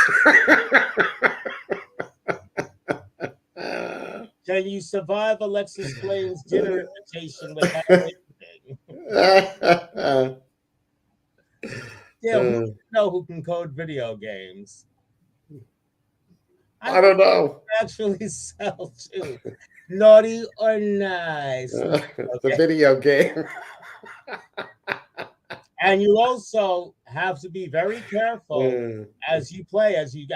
Can you survive Alexis Blaine's dinner invitation without anything? Yeah, we know who can code video games. I don't know. Actually sell too. Naughty or nice. The video game. And you also have to be very careful as you play, as you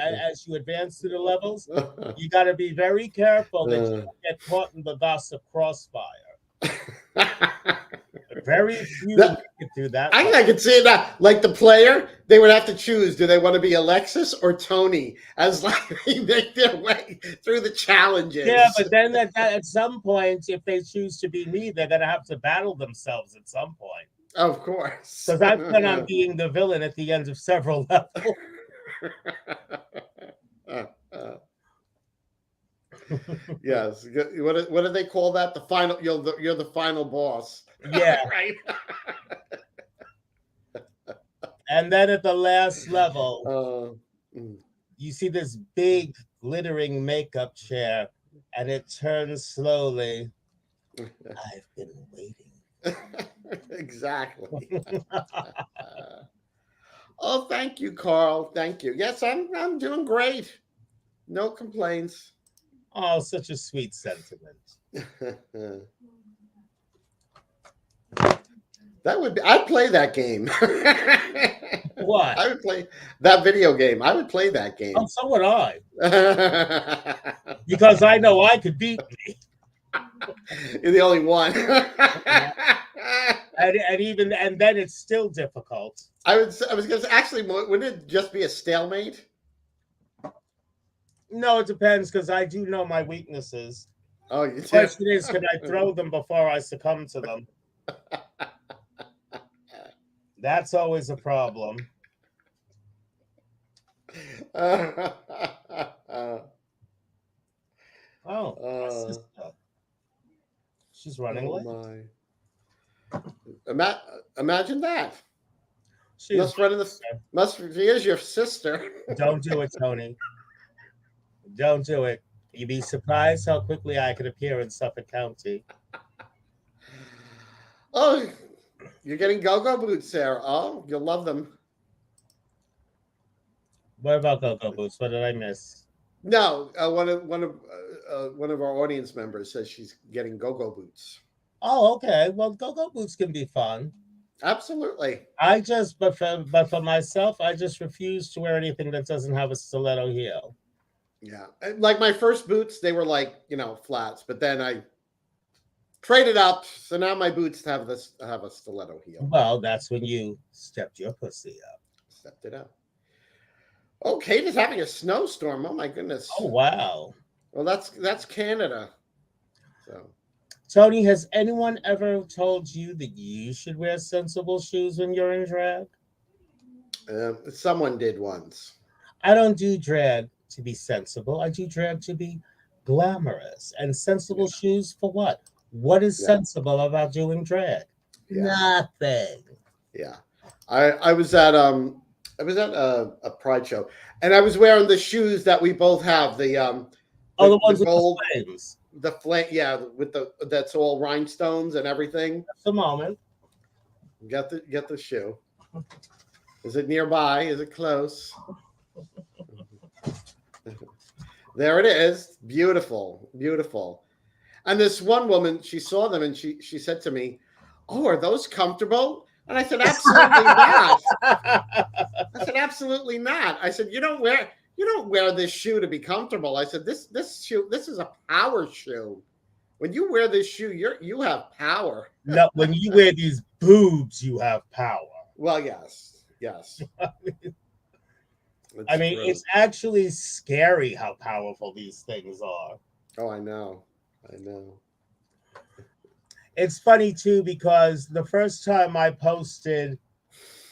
advance through the levels. You got to be very careful that you don't get caught in the gossip crossfire. Very few That, make it through that. I can see that. Like the player, they would have to choose: do they want to be Alexis or Toni? As like they make their way through the Yeah, challenges. but then at some point, if they choose to be me, they're gonna have to battle themselves at some point. Of course. Because I plan on being the villain at the end of several levels. Yes. What do they call that? The final. You're the final boss. Yeah. Right. And then at the last level, Mm. you see this big glittering makeup chair, and it turns slowly. I've been waiting. Exactly. Oh, thank you, Carl. Thank you. Yes, I'm doing great. No complaints. Oh, such a sweet sentiment. That would be. I'd play that game. What? I would play that video game. I would play that game. Oh, so would I. Because I know I could beat me. You're the only one. And then it's still difficult. I was going to actually, wouldn't it just be a stalemate? No, it depends because I do know my weaknesses. Oh, you The question is, can I throw them before I succumb to them? That's always a problem. Oh, my sister. She's running late. Imagine that. She is your sister. Don't do it, Toni. Don't do it. You'd be surprised how quickly I could appear in Suffolk County. Oh, you're getting go-go boots, Sarah. Oh, you'll love them. What about go-go boots? What did I miss? No, one of our audience members says she's getting go-go boots. Oh, okay. Well, go-go boots can be fun. Absolutely. But for myself, I just refuse to wear anything that doesn't have a stiletto heel. Yeah, like my first boots, they were like flats, but then I traded up, so now my boots have a stiletto heel. Well, that's when you stepped your pussy up. Stepped it up. Oh, Kate is having a snowstorm. Oh my goodness. Oh wow. Well, that's Canada. So, Toni, has anyone ever told you that you should wear sensible shoes when you're in drag? someone did once. I don't do drag to be sensible. I do drag to be glamorous. And sensible shoes for what? What is sensible about doing drag? Yeah. Nothing. Yeah. I was at a pride show, and I was wearing the shoes that we both have. The the ones the gold, with the flames. The flame, yeah, with that's all rhinestones and everything. Just a moment. Get the shoe. Is it nearby? Is it close? There it is. Beautiful, beautiful. And this one woman, she saw them and she said to me, "Oh, are those comfortable?" And I said, "Absolutely not." I said, "Absolutely not." I said, You don't wear this shoe to be comfortable." I said, This shoe, this is a power shoe. When you wear this shoe, you have power." No, when you wear these boobs, you have power. Well, yes. I mean, it's actually scary how powerful these things are. Oh, I know. It's funny too because the first time I posted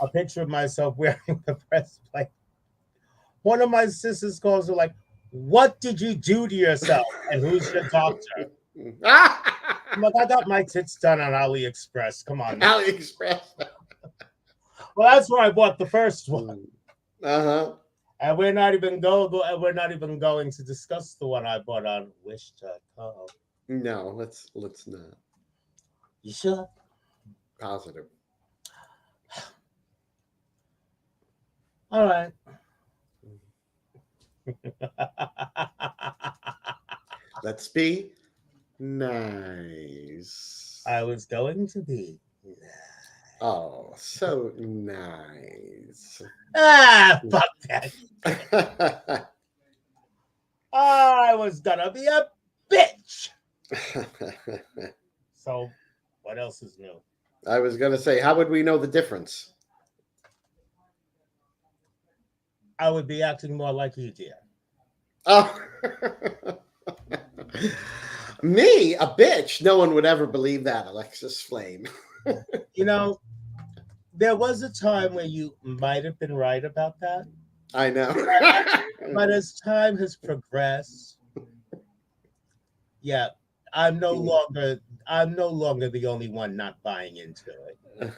a picture of myself wearing the breastplate, one of my sisters calls her like, "What did you do to yourself? And who's your doctor?" I'm like, "I got my tits done on AliExpress. Come on." AliExpress. Well, that's where I bought the first one. Uh-huh. And we're not even going to discuss the one I bought on Wish.com. No, let's not. You sure? Positive. All right. Let's be nice. I was going to be nice. Oh, so nice. Fuck that. I was gonna be a bitch. So, what else is new? I was going to say, how would we know the difference? I would be acting more like you, dear. Oh, me, a bitch. No one would ever believe that, Alexis Flame. You know, there was a time where you might have been right about that. I know. But as time has progressed, yeah, I'm no longer I'm no longer the only one not buying into it.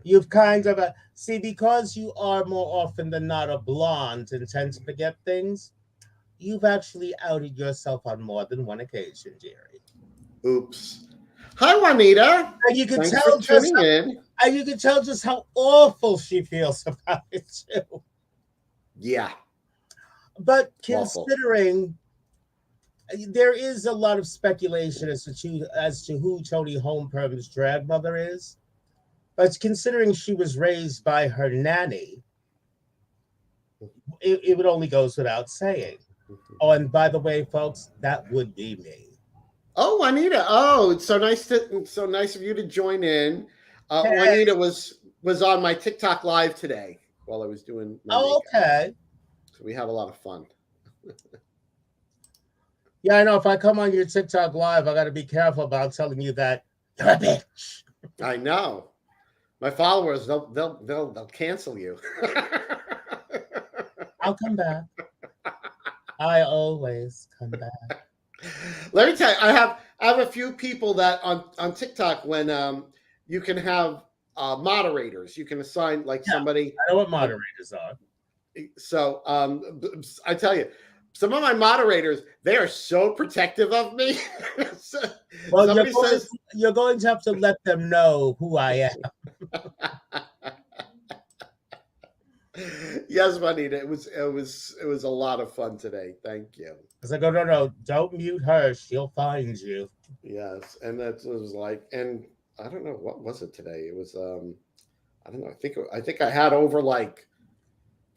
You've kind of see, because you are more often than not a blonde and tend to forget things. You've actually outed yourself on more than one occasion, Jerry. Oops. Hi, Juanita. And you can Thanks for tell just tuning in. and you can tell just how awful she feels about it too. Yeah. But Awful. considering there is a lot of speculation as to who Toni Homeperm's drag mother is, but considering she was raised by her nanny, it would only goes without saying. Oh, and by the way, folks, that would be me. Oh, Juanita. Oh, it's so nice of you to join in. Hey, Juanita was on my TikTok live today while I was doing my oh, makeup. okay. So we have a lot of fun. Yeah, I know. If I come on your TikTok live, I got to be careful about telling you that you're a bitch. I know. My followers, they'll cancel you. I'll come back. I always come back. Let me tell you, I have a few people that on TikTok when you can have moderators, you can assign like Yeah, somebody. I know what moderators are. So I tell you, some of my moderators, they are so protective of me. Well, Somebody says you're going to have to let them know who I am. yes, Juanita, it was a lot of fun today. Thank you. Because I go, no, don't mute her. She'll find you. Yes, and that was like, and I don't know what was it today. It was I don't know. I think I had over like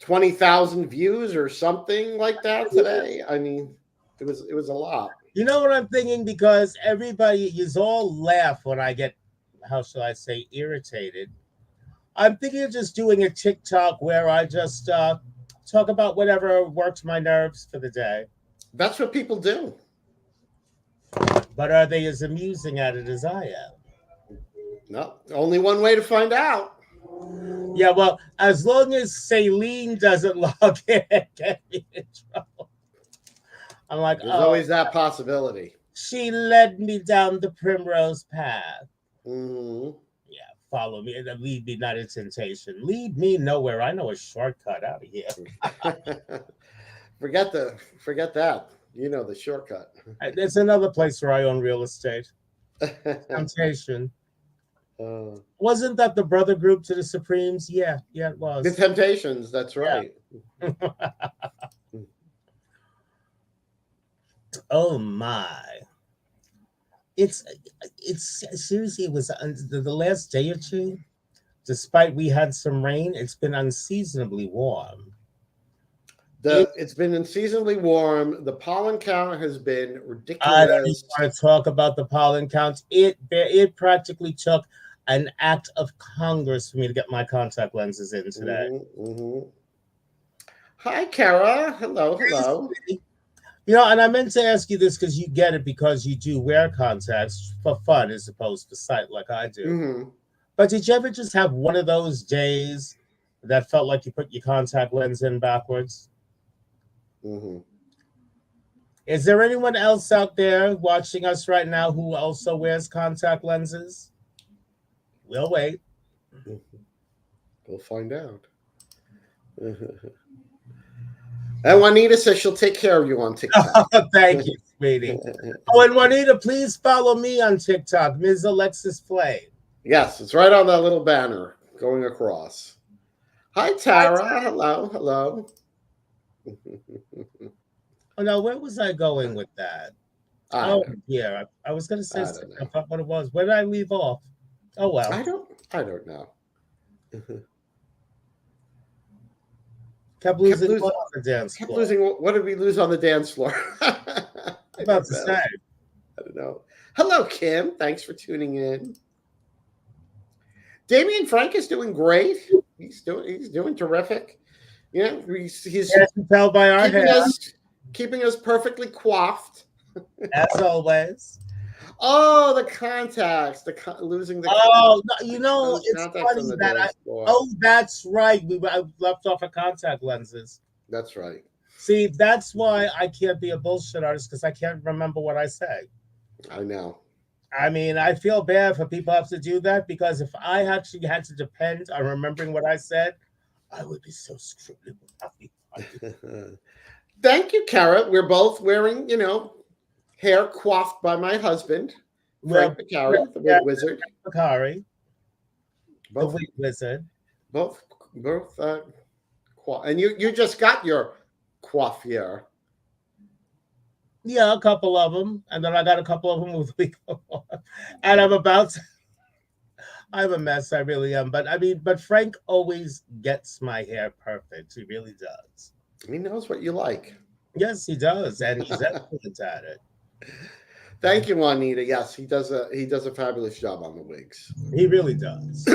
20,000 views or something like that today. I mean, it was a lot. You know what I'm thinking? Because everybody is all laugh when I get, how shall I say, irritated. I'm thinking of just doing a TikTok where I just talk about whatever works my nerves for the day. That's what people do. But are they as amusing at it as I am? No, only one way to find out. Yeah, well, as long as Celine doesn't log in and get me in trouble, I'm like, There's oh, always that possibility. she led me down the primrose path. Mm-hmm. Yeah, follow me and lead me not into temptation. Lead me nowhere. I know a shortcut out of here. forget that. You know the shortcut. There's another place where I own real estate. Temptation. Wasn't that the brother group to the Supremes? Yeah, it The was. Temptations, that's Yeah. right. Oh my. It's seriously, it was the last day or two, despite we had some rain, it's been unseasonably warm. It's been unseasonably warm. The pollen count has been I don't even ridiculous. want to talk about the pollen counts. It practically took an act of Congress for me to get my contact lenses in today. Mm-hmm, mm-hmm. Hi, Kara. Hello. You know, and I meant to ask you this because you get it because you do wear contacts for fun as opposed to sight like I do. Mm-hmm. But did you ever just have one of those days that felt like you put your contact lens in backwards? Mm-hmm. Is there anyone else out there watching us right now who also wears contact lenses? We'll wait. Mm-hmm. We'll find out. And Juanita says she'll take care of you on TikTok. Thank you, sweetie. Oh, and Juanita, please follow me on TikTok, Ms. Alexis Flame. Yes, it's right on that little banner going across. Hi, Tara. Hello. Oh, no, where was I going with that? Yeah, I was going to say something. I forgot what it was. Where did I leave off? Oh, well. I don't know. Kept losing on the dance floor. What did we lose on the dance floor? About to say. I don't know. Hello, Kim. Thanks for tuning in. Damian Frank is doing great. He's doing terrific. You know, he's As you tell by our keeping hair, us perfectly coiffed. as always. Oh, the contacts, losing the Oh, no, you know, those it's contacts on funny the that dance floor. oh, that's right. I left off of contact lenses. That's right. See, that's why I can't be a bullshit artist because I can't remember what I say. I know. I mean, I feel bad for people who have to do that because if I actually had to depend on remembering what I said, I would be so screwed. Thank you, Kara. We're both wearing, hair coiffed by my husband, Well, Frank Macari, the wig wizard. Bakari, the Both, wig wizard. both. And you just got your coiffure. Yeah, a couple of them, and then I got a couple of them with wig, and I'm about to. I'm a mess. I really am. But I mean, but Frank always gets my hair perfect. He really does. He knows what you like. Yes, he does, and he's excellent at it. Thank you, Juanita. Yes, he does a fabulous job on the wigs. He really does.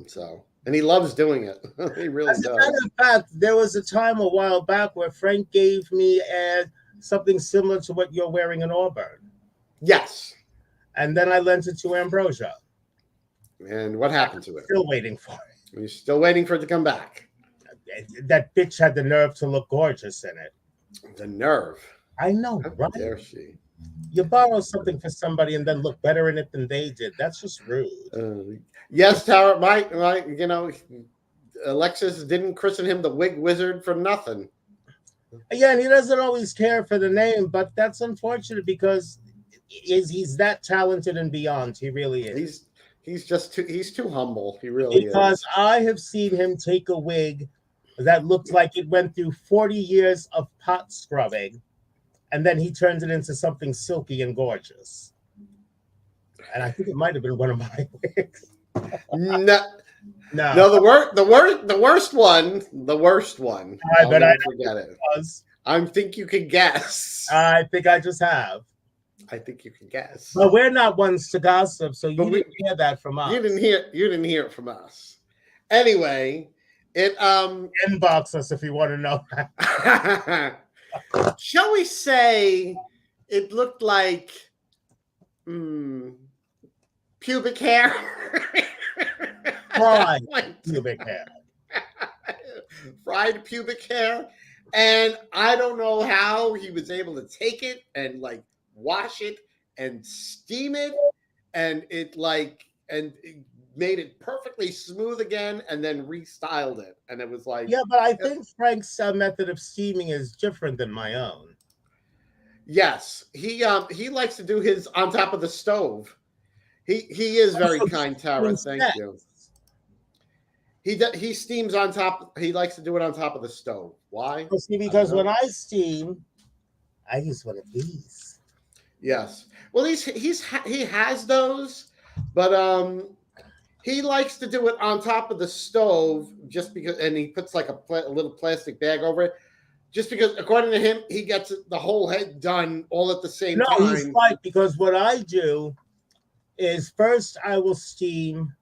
So, and he loves doing it. He really As a does. matter of fact, there was a time a while back where Frank gave me something similar to what you're wearing in Auburn, Yes. and then I lent it to Ambrosia. And what happened to it? Still waiting for it. You're still waiting for it to come back. That bitch had the nerve to look gorgeous in it. The nerve. I know, How right? dare she? You borrow something for somebody and then look better in it than they did. That's just rude. Yes, Tara. My, Alexis didn't christen him the wig wizard for nothing. Yeah, and he doesn't always care for the name, but that's unfortunate because he's that talented and beyond. He really is. He's too humble. He really is. Because I have seen him take a wig that looked like it went through 40 years of pot scrubbing, and then he turns it into something silky and gorgeous. And I think it might have been one of my wigs. No, the worst one. I bet I forget it. I think you can guess. I think I just have. I think you can guess. But we're not ones to gossip, so you didn't hear that from us. You didn't hear it from us. Anyway, it inbox us if you want to know. Shall we say it looked like pubic hair? Fried pubic hair. Fried pubic hair. And I don't know how he was able to take it and wash it and steam it, and it made it perfectly smooth again, and then restyled it, and it was like, yeah. But I think Frank's method of steaming is different than my own. Yes, he likes to do his on top of the stove. He is very kind, Tara. Thank you. He steams on top. He likes to do it on top of the stove. Why? Well, see, because when I steam, I use one of these. Yes. Well, he has those, but he likes to do it on top of the stove just because, and he puts like a little plastic bag over it, just because, according to him, he gets the whole head done all at the same time. No, he's right, because what I do is first I will steam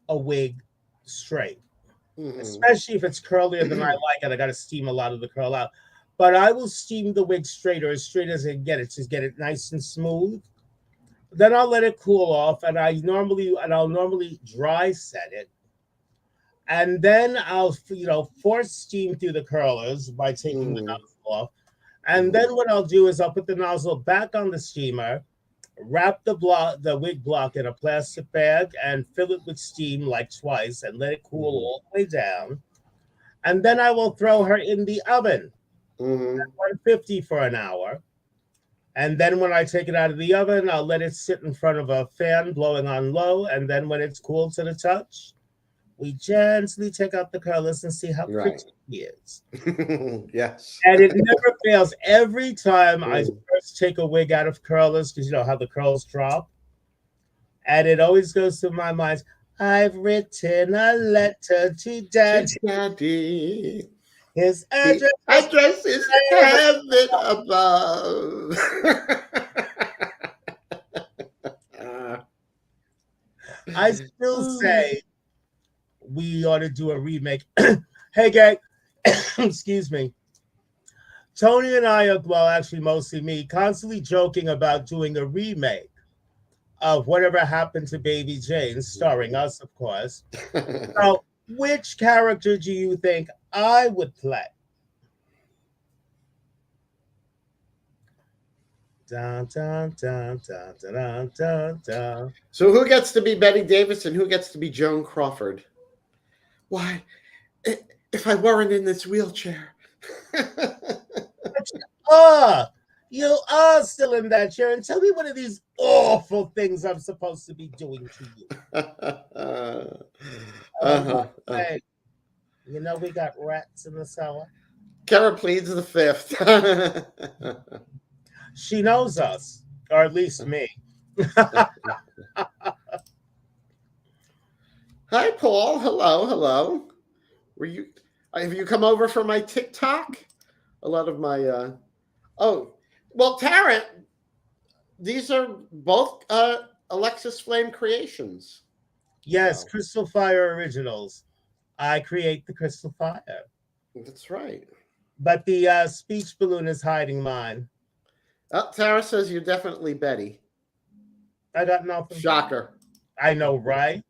a wig straight, especially if it's curlier than I like it. I got to steam a lot of the curl out. But I will steam the wig straight, or as straight as I can get it, to get it nice and smooth. Then I'll let it cool off, and I'll normally dry set it, and then I'll force steam through the curlers by taking the nozzle off. And then what I'll do is I'll put the nozzle back on the steamer, wrap the wig block in a plastic bag, and fill it with steam like twice, and let it cool all the way down. And then I will throw her in the oven. At 150 for an hour. And then when I take it out of the oven, I'll let it sit in front of a fan blowing on low. And then when it's cool to the touch, we gently take out the curlers and see how pretty it is. Yes. And it never fails. Every time I first take a wig out of curlers, because you know how the curls drop. And it always goes through my mind, I've written a letter to Daddy. His address is heaven above. I still say we ought to do a remake. Hey, gang, excuse me. Toni and I are, well, actually, mostly me, constantly joking about doing a remake of Whatever Happened to Baby Jane, starring us, of course. So, which character do you think I would play? Dun, dun, dun, dun, dun, dun, dun. So who gets to be Betty Davis and who gets to be Joan Crawford? Why, if I weren't in this wheelchair. Ah, you are still in that chair, and tell me one of these awful things I'm supposed to be doing to you. Hey, you know we got rats in the cellar. Kara pleads the fifth. She knows us, or at least me. Hi, Paul. Hello, hello. Were you? Have you come over for my TikTok? A lot of my. Oh, well, Tara. These are both Alexis Flame creations. Yes, So. Crystal Fire Originals. I create the Crystal Fire. That's right. But the speech balloon is hiding mine. Tara says you're definitely Betty. I got nothing. Shocker. I know, right?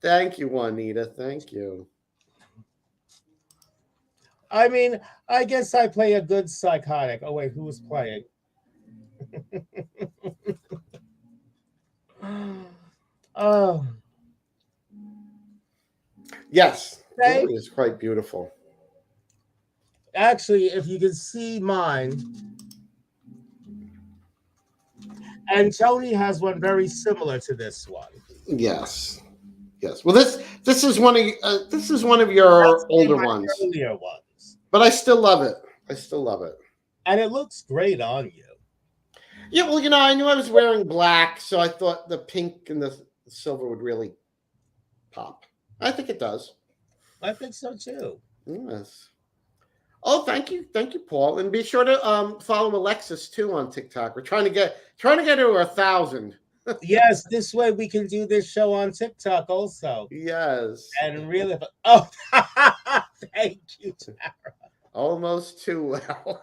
Thank you, Juanita. Thank you. I mean, I guess I play a good psychotic. Oh, wait, who was playing? Oh. Yes, Glory is quite beautiful. Actually, if you can see mine, and Toni has one very similar to this one. Yes, yes. Well, this is one of your older ones. Earlier ones. But I still love it. I still love it. And it looks great on you. Yeah, well, I knew I was wearing black, so I thought the pink and the silver would really pop. I think it does. I think so too. Yes. Oh, thank you, Paul, and be sure to follow Alexis too on TikTok. We're trying to get to 1,000. Yes, this way we can do this show on TikTok also. Yes. And really, oh, thank you, Tara. Almost too well.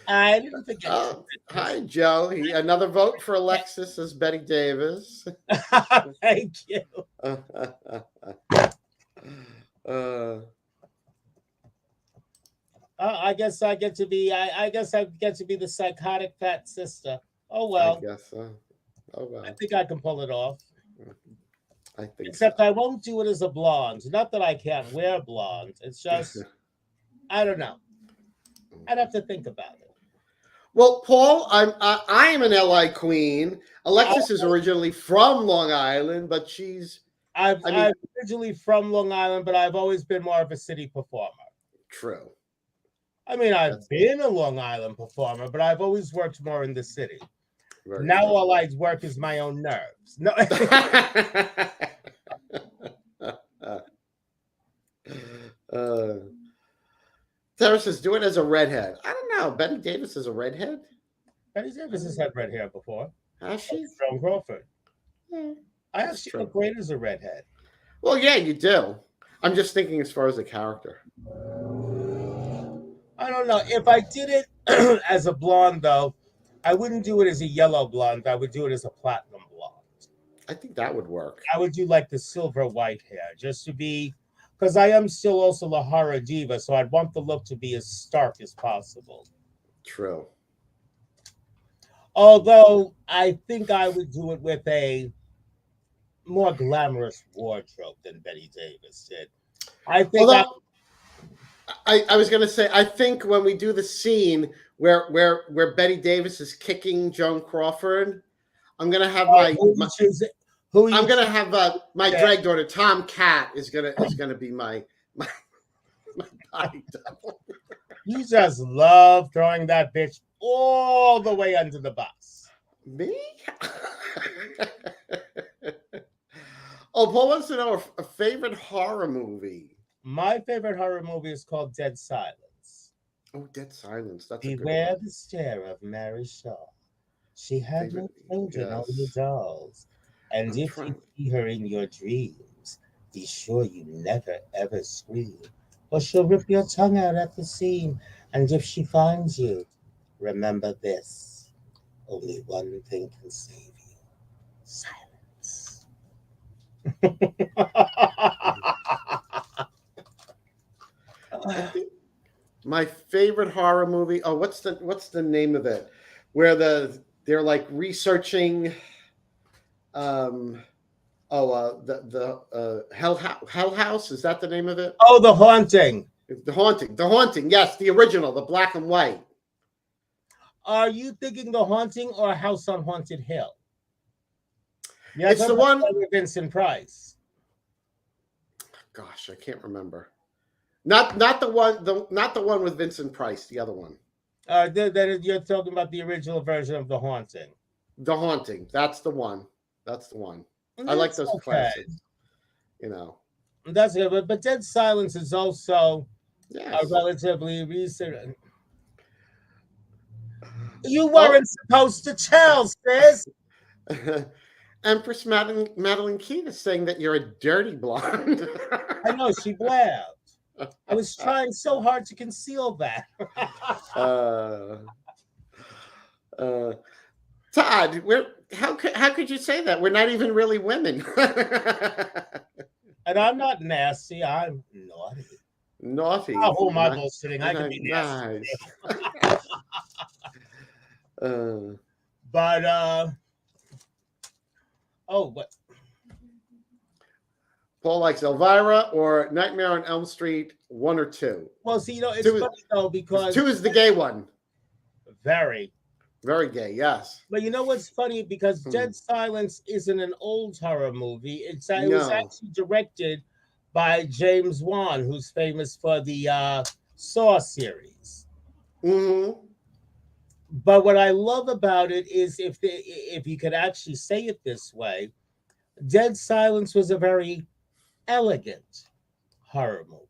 I didn't forget. Hi, Joe. Another vote for Alexis as Betty Davis. Thank you. I guess I get to be. I guess I get to be the psychotic fat sister. Oh well. I guess so. Oh well. I think I can pull it off. I think. Except I won't do it as a blonde. Not that I can't wear blonde. It's just I don't know. I'd have to think about it. Well, Paul, I am an LI queen. Alexis is originally from Long Island, but I'm originally from Long Island, but I've always been more of a city performer. True. I mean, I've been a Long Island performer, but I've always worked more in the city. Now all I work is my own nerves. No. Sarah says, do it as a redhead. I don't know. Betty Davis is a redhead? Betty Davis has had red hair before. Has she? Joan Crawford. Yeah, I actually look great as a redhead. Well, yeah, you do. I'm just thinking as far as a character. I don't know. If I did it as a blonde, though, I wouldn't do it as a yellow blonde. I would do it as a platinum blonde. I think that would work. I would do like the silver white hair, just to be, because I am still also the horror diva, so I'd want the look to be as stark as possible. True. Although I think I would do it with a more glamorous wardrobe than Betty Davis did. I think. I was going to say, I think when we do the scene where Betty Davis is kicking Joan Crawford, I'm going to have my drag daughter Tom Cat is gonna be my body double. You just love throwing that bitch all the way under the bus. Me? Oh, Paul wants to know a favorite horror movie. My favorite horror movie is called Dead Silence. Oh, Dead Silence. That's Beware the stare of Mary Shaw. She had no children, only dolls. And if you see her in your dreams, Be sure you never ever scream, or she'll rip your tongue out at the seam. And if she finds you, remember this: only one thing can save you: silence. I think my favorite horror movie. Oh, what's the name of it? Where they're like researching. Um, the Hell House, is that the name of it? Oh, The Haunting. The Haunting. Yes, the original, the black and white. Are you thinking The Haunting or House on Haunted Hill? Yeah, It's the one. with Vincent Price. Gosh, I can't remember. Not the one. Not the one with Vincent Price. The other one. Then you're talking about the original version of The Haunting. The Haunting. That's the one. That's the one. I like those classics. You know. That's good, but Dead Silence is also yes. a relatively recent. You weren't supposed to tell, sis. Empress Madeline Keene is saying that you're a dirty blonde. I know, she blabbed. I was trying so hard to conceal that. Todd, how could you say that? We're not even really women. And I'm not nasty. I'm naughty. Naughty. Oh, who am I bullshitting? I can be nasty. Nice. But what? Paul likes Elvira or Nightmare on Elm Street 1 or 2. Well, see, it's funny though because 2 is the gay one. Very gay, yes. But you know what's funny? Because Dead Silence isn't an old horror movie. It was actually directed by James Wan, who's famous for the Saw series. Mm-hmm. But what I love about it is if you could actually say it this way, Dead Silence was a very elegant horror movie.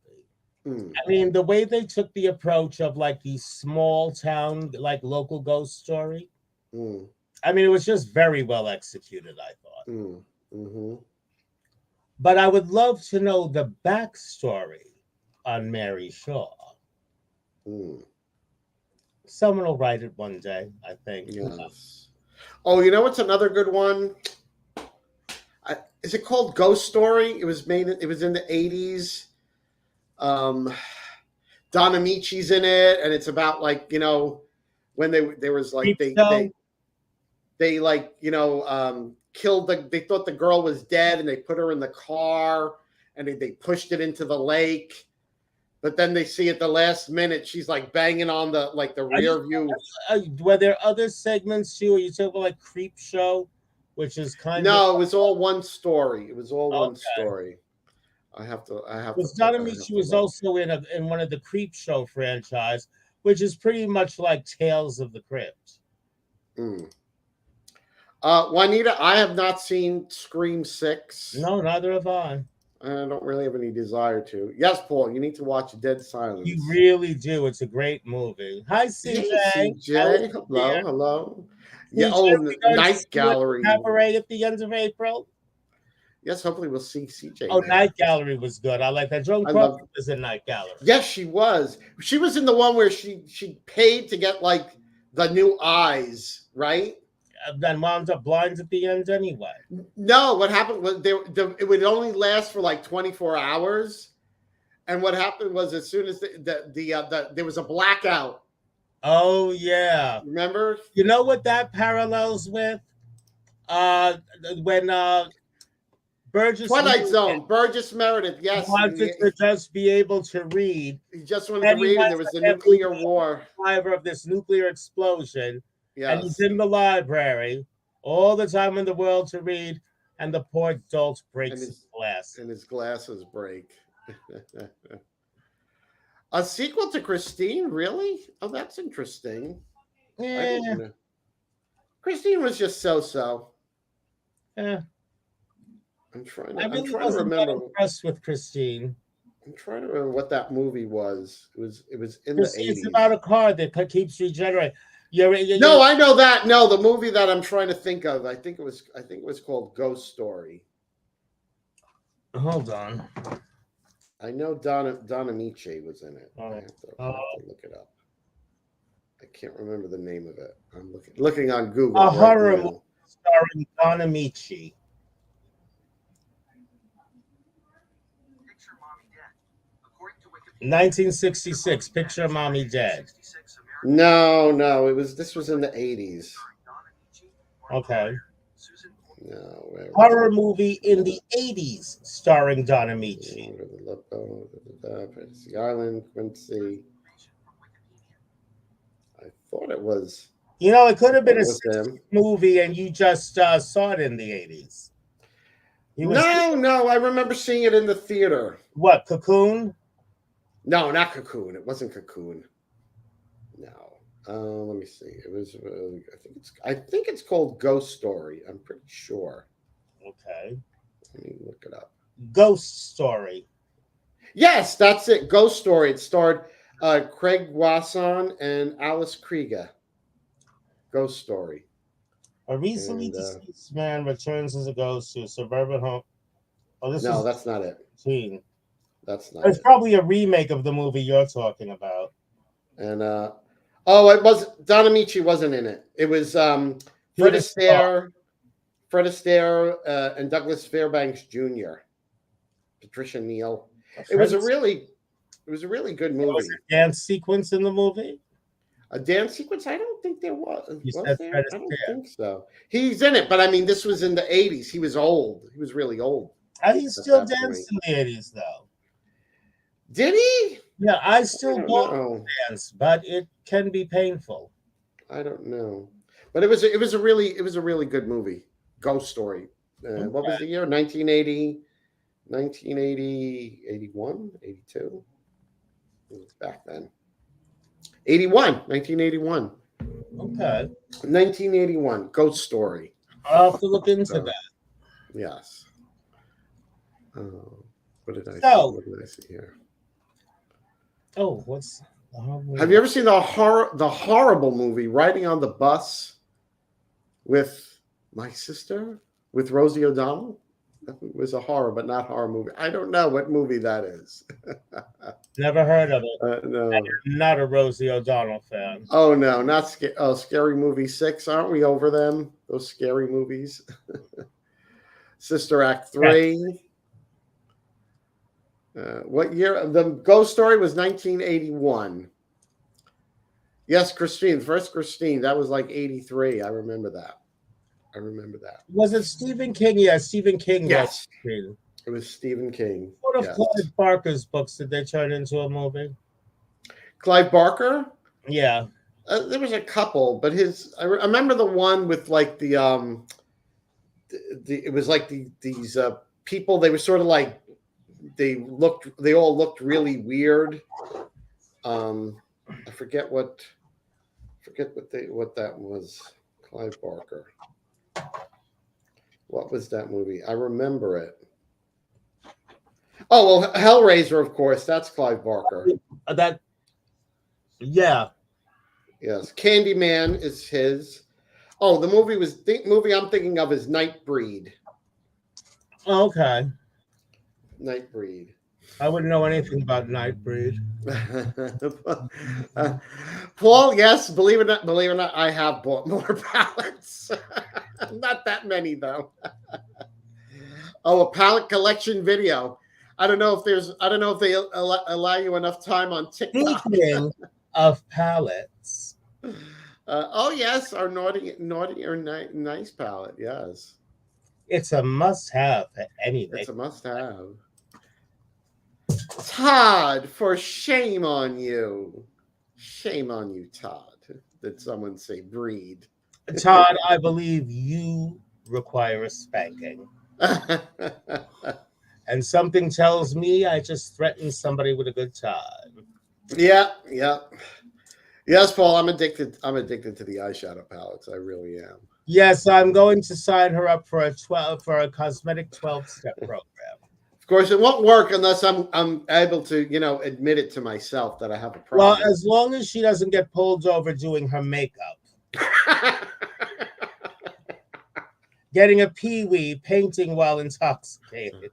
I mean, the way they took the approach of like the small town, like local ghost story. I mean, it was just very well executed, I thought. Mm-hmm. But I would love to know the backstory on Mary Shaw. Someone will write it one day, I think. Yes. Oh, you know what's another good one? Is it called Ghost Story? It was in the 80s. Don Amici's in it, and it's about like, you know, when there was like they like, you know, killed they thought the girl was dead and they put her in the car and they pushed it into the lake. But then they see at the last minute she's like banging on the rear view. Were there other segments too? Or you talk about like Creep Show, which is kind of it was all one story. It was all one story. I have to. Don Amici was also in one of the Creep Show franchise, which is pretty much like Tales of the Crypt. Juanita, I have not seen Scream 6. No, neither have I. I don't really have any desire to. Yes, Paul, you need to watch Dead Silence. You really do. It's a great movie. Hi, CJ. Hey, CJ. Hello. Yeah. Night Gallery. Cabaret at the end of April. Yes, hopefully we'll see CJ. Oh, Night Gallery was good. I like that. Joan Crawford was in Night Gallery. Yes, she was. She was in the one where she paid to get like the new eyes, right? Then wound up blind at the end anyway. No, what happened was it would only last for like 24 hours. And what happened was as soon as there was a blackout. Oh, yeah. Remember? You know what that parallels with? When Burgess Twilight Zone, Burgess Meredith, yes. Wanted to just be able to read. He just wanted to read, and there was a nuclear war. Survivor of this nuclear explosion. Yes. And he's in the library all the time in the world to read, and the poor dolt breaks his glass. And his glasses break. A sequel to Christine, really? Oh, that's interesting. Yeah. Christine was just so. Yeah. I'm trying to remember. Impressed with Christine. I'm trying to remember what that movie was. It was in the 80s. It's about a car that keeps regenerating. No, I know that. No, the movie that I'm trying to think of, I think it was called Ghost Story. Hold on. I know Niiiiice was in it. I Uh, have uh, to look it up. I can't remember the name of it. I'm looking on Google a right horror movie now. starring Niiiiiice. 1966. Picture Mommy Dead. No, this was in the 80s. Okay. No, where was Horror it? movie in the 80s starring Don Amici. The Island, Quincy. I thought it was. You know, it could I have thought been it a was 60s him. movie and you just saw it in the 80s. He was No, I remember seeing it in the theater. what, Cocoon? No, not Cocoon. It wasn't Cocoon. No. Let me see. It was. I think it's called Ghost Story. I'm pretty sure. Okay. Let me look it up. Ghost Story. Yes, that's it. Ghost Story. It starred Craig Wasson and Alice Krieger. Ghost Story. A recently And deceased man returns as a ghost to a suburban home. Oh, this no, was that's not it. 18. That's not It's it. probably a remake of the movie you're talking about. And it was Don Amici wasn't in it. It was Fred Peter Storr. Astaire, and Douglas Fairbanks Jr. Patricia Neal. It Fred was a really good was movie. a dance sequence in the movie? A dance sequence? I don't think there was. You Was said there? Fred I don't Astaire. think so. He's in it, but I mean, this was in the 80s. He was old. He was really old He at still that danced point. in the 80s, though. Did he? Yeah, I I still don't don't know. dance, but it can be painful. I don't know. But it was a really good movie. Ghost Story. What was Okay. the year? 1980, 1980, 81, 82. It was back then. 81, 1981. Okay. 1981. Ghost Story. I'll have to look into So, that. yes. What did I see? So, What did I see here? what's Have you ever seen the horrible movie Riding on the Bus with my sister, with Rosie O'Donnell? That was a horror, but not horror movie. I don't know what movie that is. Never heard of it. No. I'm not a Rosie O'Donnell fan. Oh no, not Scary Movie 6. Aren't we over them? Those scary movies. Sister Act 3. What year? The Ghost Story was 1981. Yes, Christine. First Christine. That was like 83. I remember that. Was it Stephen King? Yeah, Stephen King. Yes. Wrote it was Stephen King. What of Yes. Clive Barker's books did they turn into a movie? Clive Barker? Yeah. There was a couple, but I remember the one with like it was like these people. They were sort of like they all looked really weird. I forget what that was. Clive Barker. What was that movie? I remember it. Oh well, Hellraiser, of course. That's Clive Barker. Yeah. Yes, Candyman is his. Oh, the movie I'm thinking of is Nightbreed. Okay. Nightbreed. I wouldn't know anything about Nightbreed. Paul, yes, believe it or not, I have bought more palettes. Not that many though. A palette collection video. I don't know if they allow you enough time on TikTok. Speaking of palettes. Yes, our naughty or nice palette. Yes, it's a must-have for anything. It's a must-have. Todd, for shame on you. Shame on you, Todd. Did someone say breed? Todd, I believe you require a spanking. And something tells me I just threatened somebody with a good time. Yeah. Yes, Paul, I'm addicted to the eyeshadow palettes. I really am. Yes, I'm going to sign her up for a cosmetic 12-step program. Of course, it won't work unless I'm able to, admit it to myself that I have a problem. Well, as long as she doesn't get pulled over doing her makeup. Getting a pee-wee, painting while intoxicated.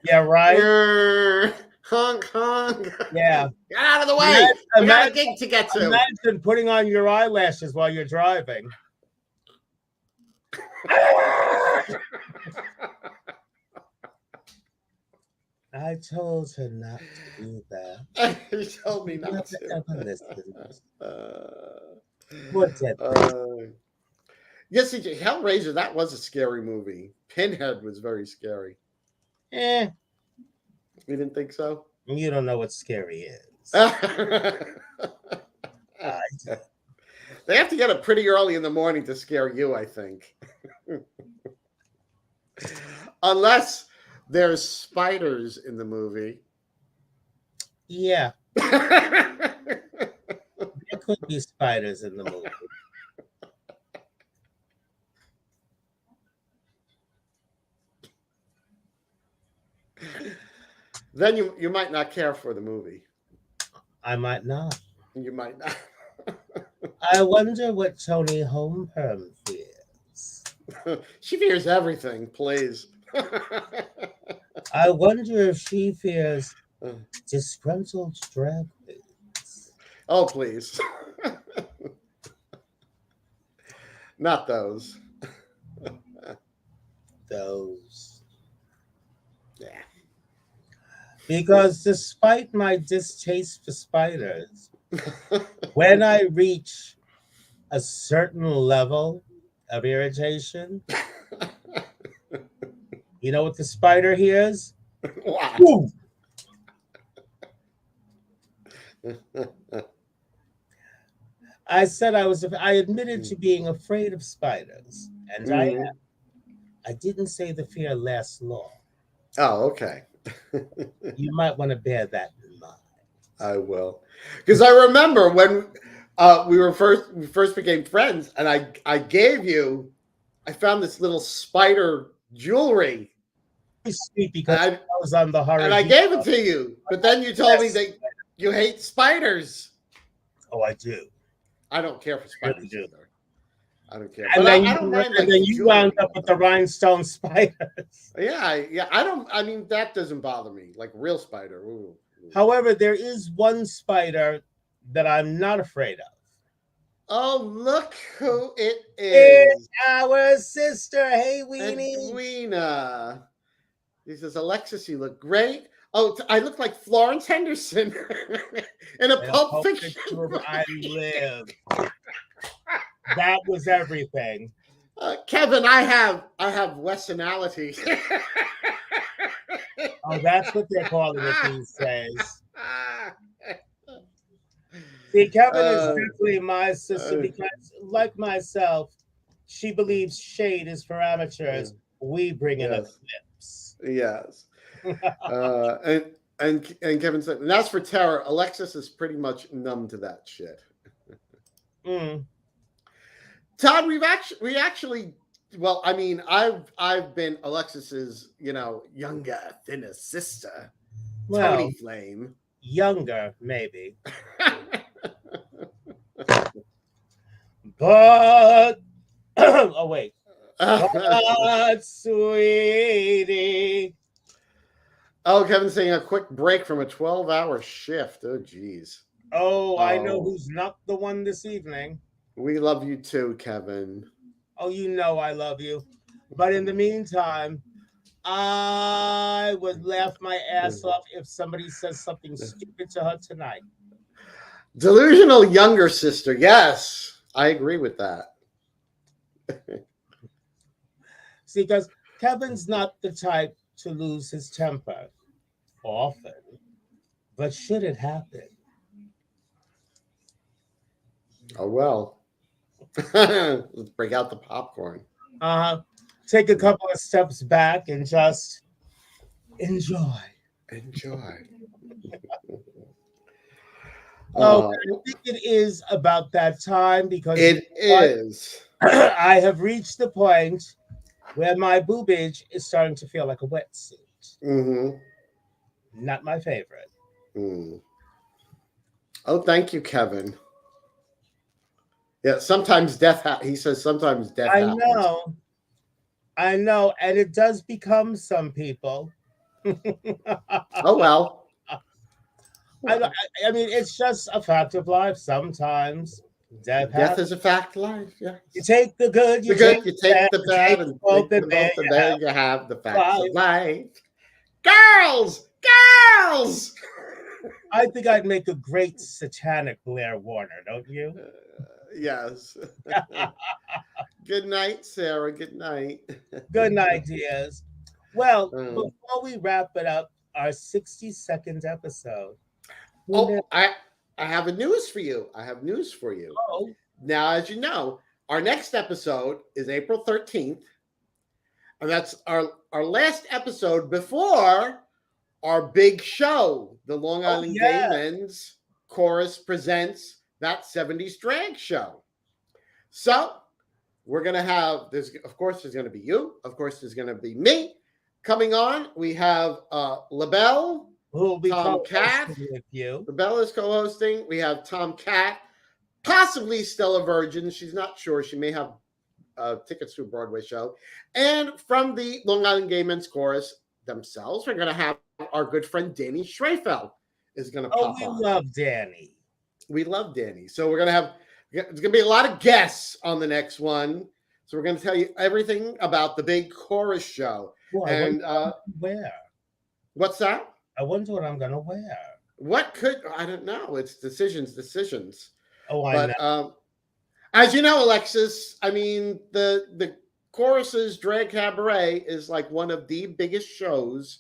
Yeah, right. Honk, honk. Yeah. Get out of the way. I got a gig to get to. Imagine putting on your eyelashes while you're driving. I told her not to do that. You told me not to. Ever listened. What did Yes, Hellraiser, that was a scary movie. Pinhead was very scary. You didn't think so? You don't know what scary is. They have to get up pretty early in the morning to scare you, I think. Unless there's spiders in the movie. Yeah. There could be spiders in the movie. Then you might not care for the movie. I might not. You might not. I wonder what Toni Homeperm fears. She fears everything, please. I wonder if she fears disgruntled drag queens. Oh, please. Not those. Those. Yeah. Because despite my distaste for spiders, when I reach a certain level of irritation, you know what the spider hears? What? Boom! I said I admitted to being afraid of spiders, and I am. I didn't say the fear lasts long. Oh, okay. You might want to bear that in mind. I will, because I remember when we first became friends, and I found this little spider jewelry. Sweet, because I was on the horror, and I gave it to you, but then you told me that you hate spiders. Oh, I do. I don't care for spiders either. I don't care. And but then, I don't mind, and then you wound up with the rhinestone spiders. Yeah. I mean, that doesn't bother me. Like real spider. Ooh. However, there is one spider that I'm not afraid of. Oh, look who it is! It's our sister. Hey, Weenie. Edwina. He says, Alexis, you look great. Oh, I look like Florence Henderson in a Pulp Fiction. I live. That was everything. Kevin, I have Westonality. Oh, that's what they're calling it these days. See, Kevin is definitely my sister because, like myself, she believes shade is for amateurs. We bring in the flips. Yes. And Kevin said, and as for terror, Alexis is pretty much numb to that shit. Todd, we actually well, I mean, I've been Alexis's, younger, thinner sister, Toni Flame. Younger, maybe. But oh wait. But sweetie. Oh, Kevin's saying a quick break from a 12-hour shift. Oh, geez. Oh, I know who's not the one this evening. We love you too, Kevin. Oh, you know I love you. But in the meantime, I would laugh my ass off if somebody says something stupid to her tonight. Delusional younger sister. Yes, I agree with that. See, because Kevin's not the type to lose his temper often. But should it happen? Oh, well. Let's break out the popcorn. Take a couple of steps back and just enjoy. I think it is about that time because it is. I have reached the point where my boobage is starting to feel like a wetsuit. Not my favorite. Oh, thank you, Kevin. Yeah, sometimes he says sometimes death happens. I know. And it does become some people. Oh well. I, Well, I mean, it's just a fact of life. Sometimes death death happens. is a fact of life. You Yes. take the good, you The take good, you the bad, take the you take bad, the and both, take and them there both, and you there have you have the facts of life. life. Girls, girls. I think I'd make a great satanic Blair Warner, don't you? Yes. Good night, Sarah. Good night. Good ideas. Well, Um, before we wrap it up, our 60-second episode. Who knew? oh, I have a news for you. I have news for you. Oh, Now, as you know, our next episode is April 13th, and that's our last episode before our big show. The Long oh Island Gay yeah. Men's Chorus presents that 70s drag show. So we're gonna have there's of course there's gonna be you, of course there's gonna be me coming on. We have LaBelle, Who will be Tom Cat. co-hosting with you? LaBelle is co-hosting. We have Tom Cat, possibly Stella Virgin. She's not sure. She may have tickets to a Broadway show. And from the Long Island Gay Men's Chorus themselves, we're going to have our good friend Danny Schreifeld is going to Oh, pop we on. love Danny. We love Danny. So we're going to have, there's going to be a lot of guests on the next one. So we're going to tell you everything about the big chorus show. Well, And where? what's that? I wonder what I'm gonna wear. What could, I don't know. It's decisions. Oh, I know. But as you know, Alexis, I mean, the choruses drag cabaret is like one of the biggest shows,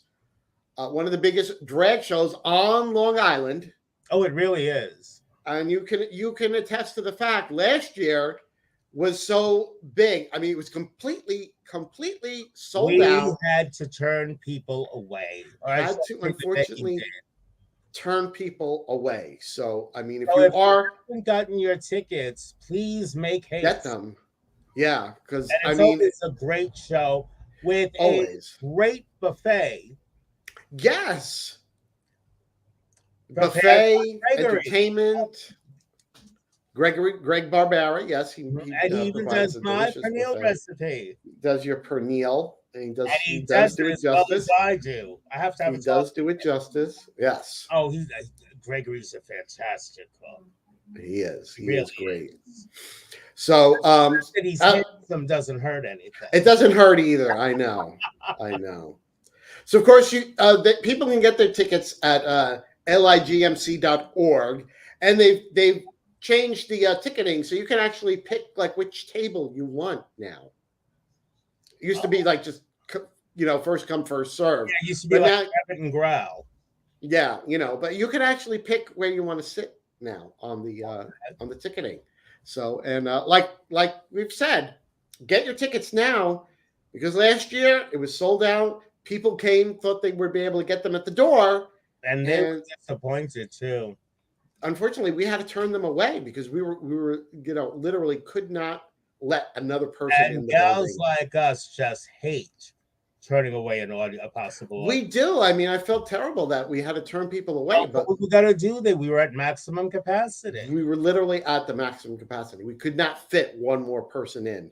one of the biggest drag shows on Long Island, Oh, it really is. and you can attest to the fact last year was so big. I mean, it was completely sold We out. had to turn people away. Or I Had should to say the Becky unfortunately did. turn people away. So I mean, if So you if you are haven't gotten your tickets, please make get haste. them, yeah, because And I it's mean, always a great show with a always great buffet yes. prepared Buffet, by Gregory. entertainment. Greg Barbera, yes, he And he even provides does a my delicious pernil buffet. recipe. He does your pernil, and he And does he he does does do it it as well as justice. I do. I have to have He a talk. does do it justice. Yes, Oh, Gregory's a fantastic cook. he is. He He really is great. is. So That he's uh, handsome doesn't hurt anything. it doesn't hurt either. I know. I know. So of course people can get their tickets at ligmc.org, and they've changed the ticketing so you can actually pick like which table you want now. It used to be like just first come first serve, Yeah, it used to be but like now rabbit and growl. yeah, but you can actually pick where you want to sit now on the ticketing. So and like we've said, get your tickets now because last year it was sold out. People came, thought they would be able to get them at the door, And they were and disappointed too. unfortunately, we had to turn them away because we were literally could not let another person in And the gals building. like us just hate turning away a possible We audience. do. I mean, I felt terrible that we had to turn people away, Oh, but what we gotta do that? We were at maximum capacity. we were literally at the maximum capacity. We could not fit one more person in.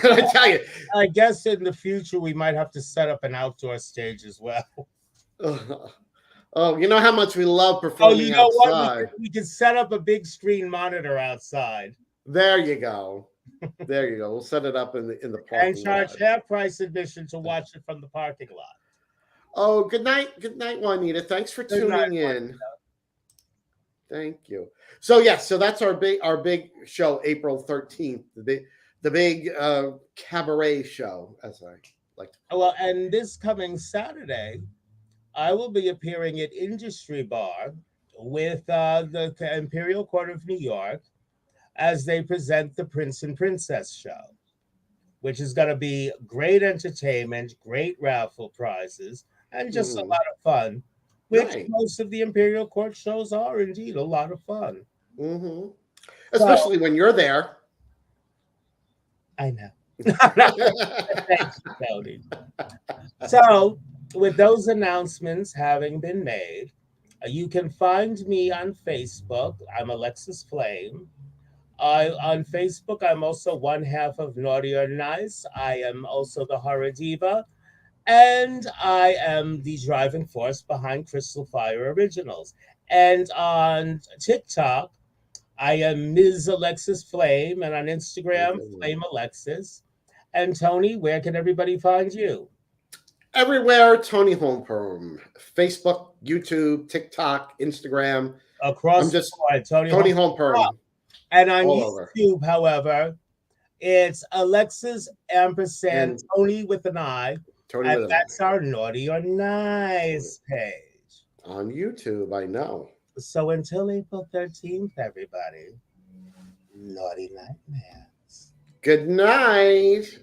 And I tell you, I guess in the future we might have to set up an outdoor stage as well. oh, you know how much we love Oh, performing you know what? outside. We could set up a big screen monitor outside There you go. There you go. We'll set it up in the and parking charge lot. half price admission to watch it from the parking lot. Oh, good night, Juanita. Thanks for Good night, tuning in. Thank you. So yes, so that's our big show, April 13th. The big cabaret show, as I like to call Well, it. and this coming Saturday, I will be appearing at Industry Bar with the Imperial Court of New York as they present the Prince and Princess show, which is going to be great entertainment, great raffle prizes, and just a Mhm. lot of fun, which Right. most of the Imperial Court shows are indeed a lot of fun. hmm So Especially when you're there. I know. Thanks, Tony. So, with those announcements having been made, you can find me on Facebook. I'm Alexis Flame. On Facebook, I'm also one half of Naughty or Nice. I am also the Horror Diva. And I am the driving force behind Crystal Fire Originals. And on TikTok, I am Ms. Alexis Flame, and on Instagram, Flame Alexis. And Toni, where can everybody find you? Everywhere, Toni Homeperm. Facebook, YouTube, TikTok, Instagram. I'm Across the just board, Toni Toni Home. Homeperm And on all over. YouTube, however, it's Alexis ampersand And Toni with an I. Toni And with an that's eye. our Naughty or Nice page. On YouTube, I know. So until April 13th, everybody, naughty nightmares. Good night.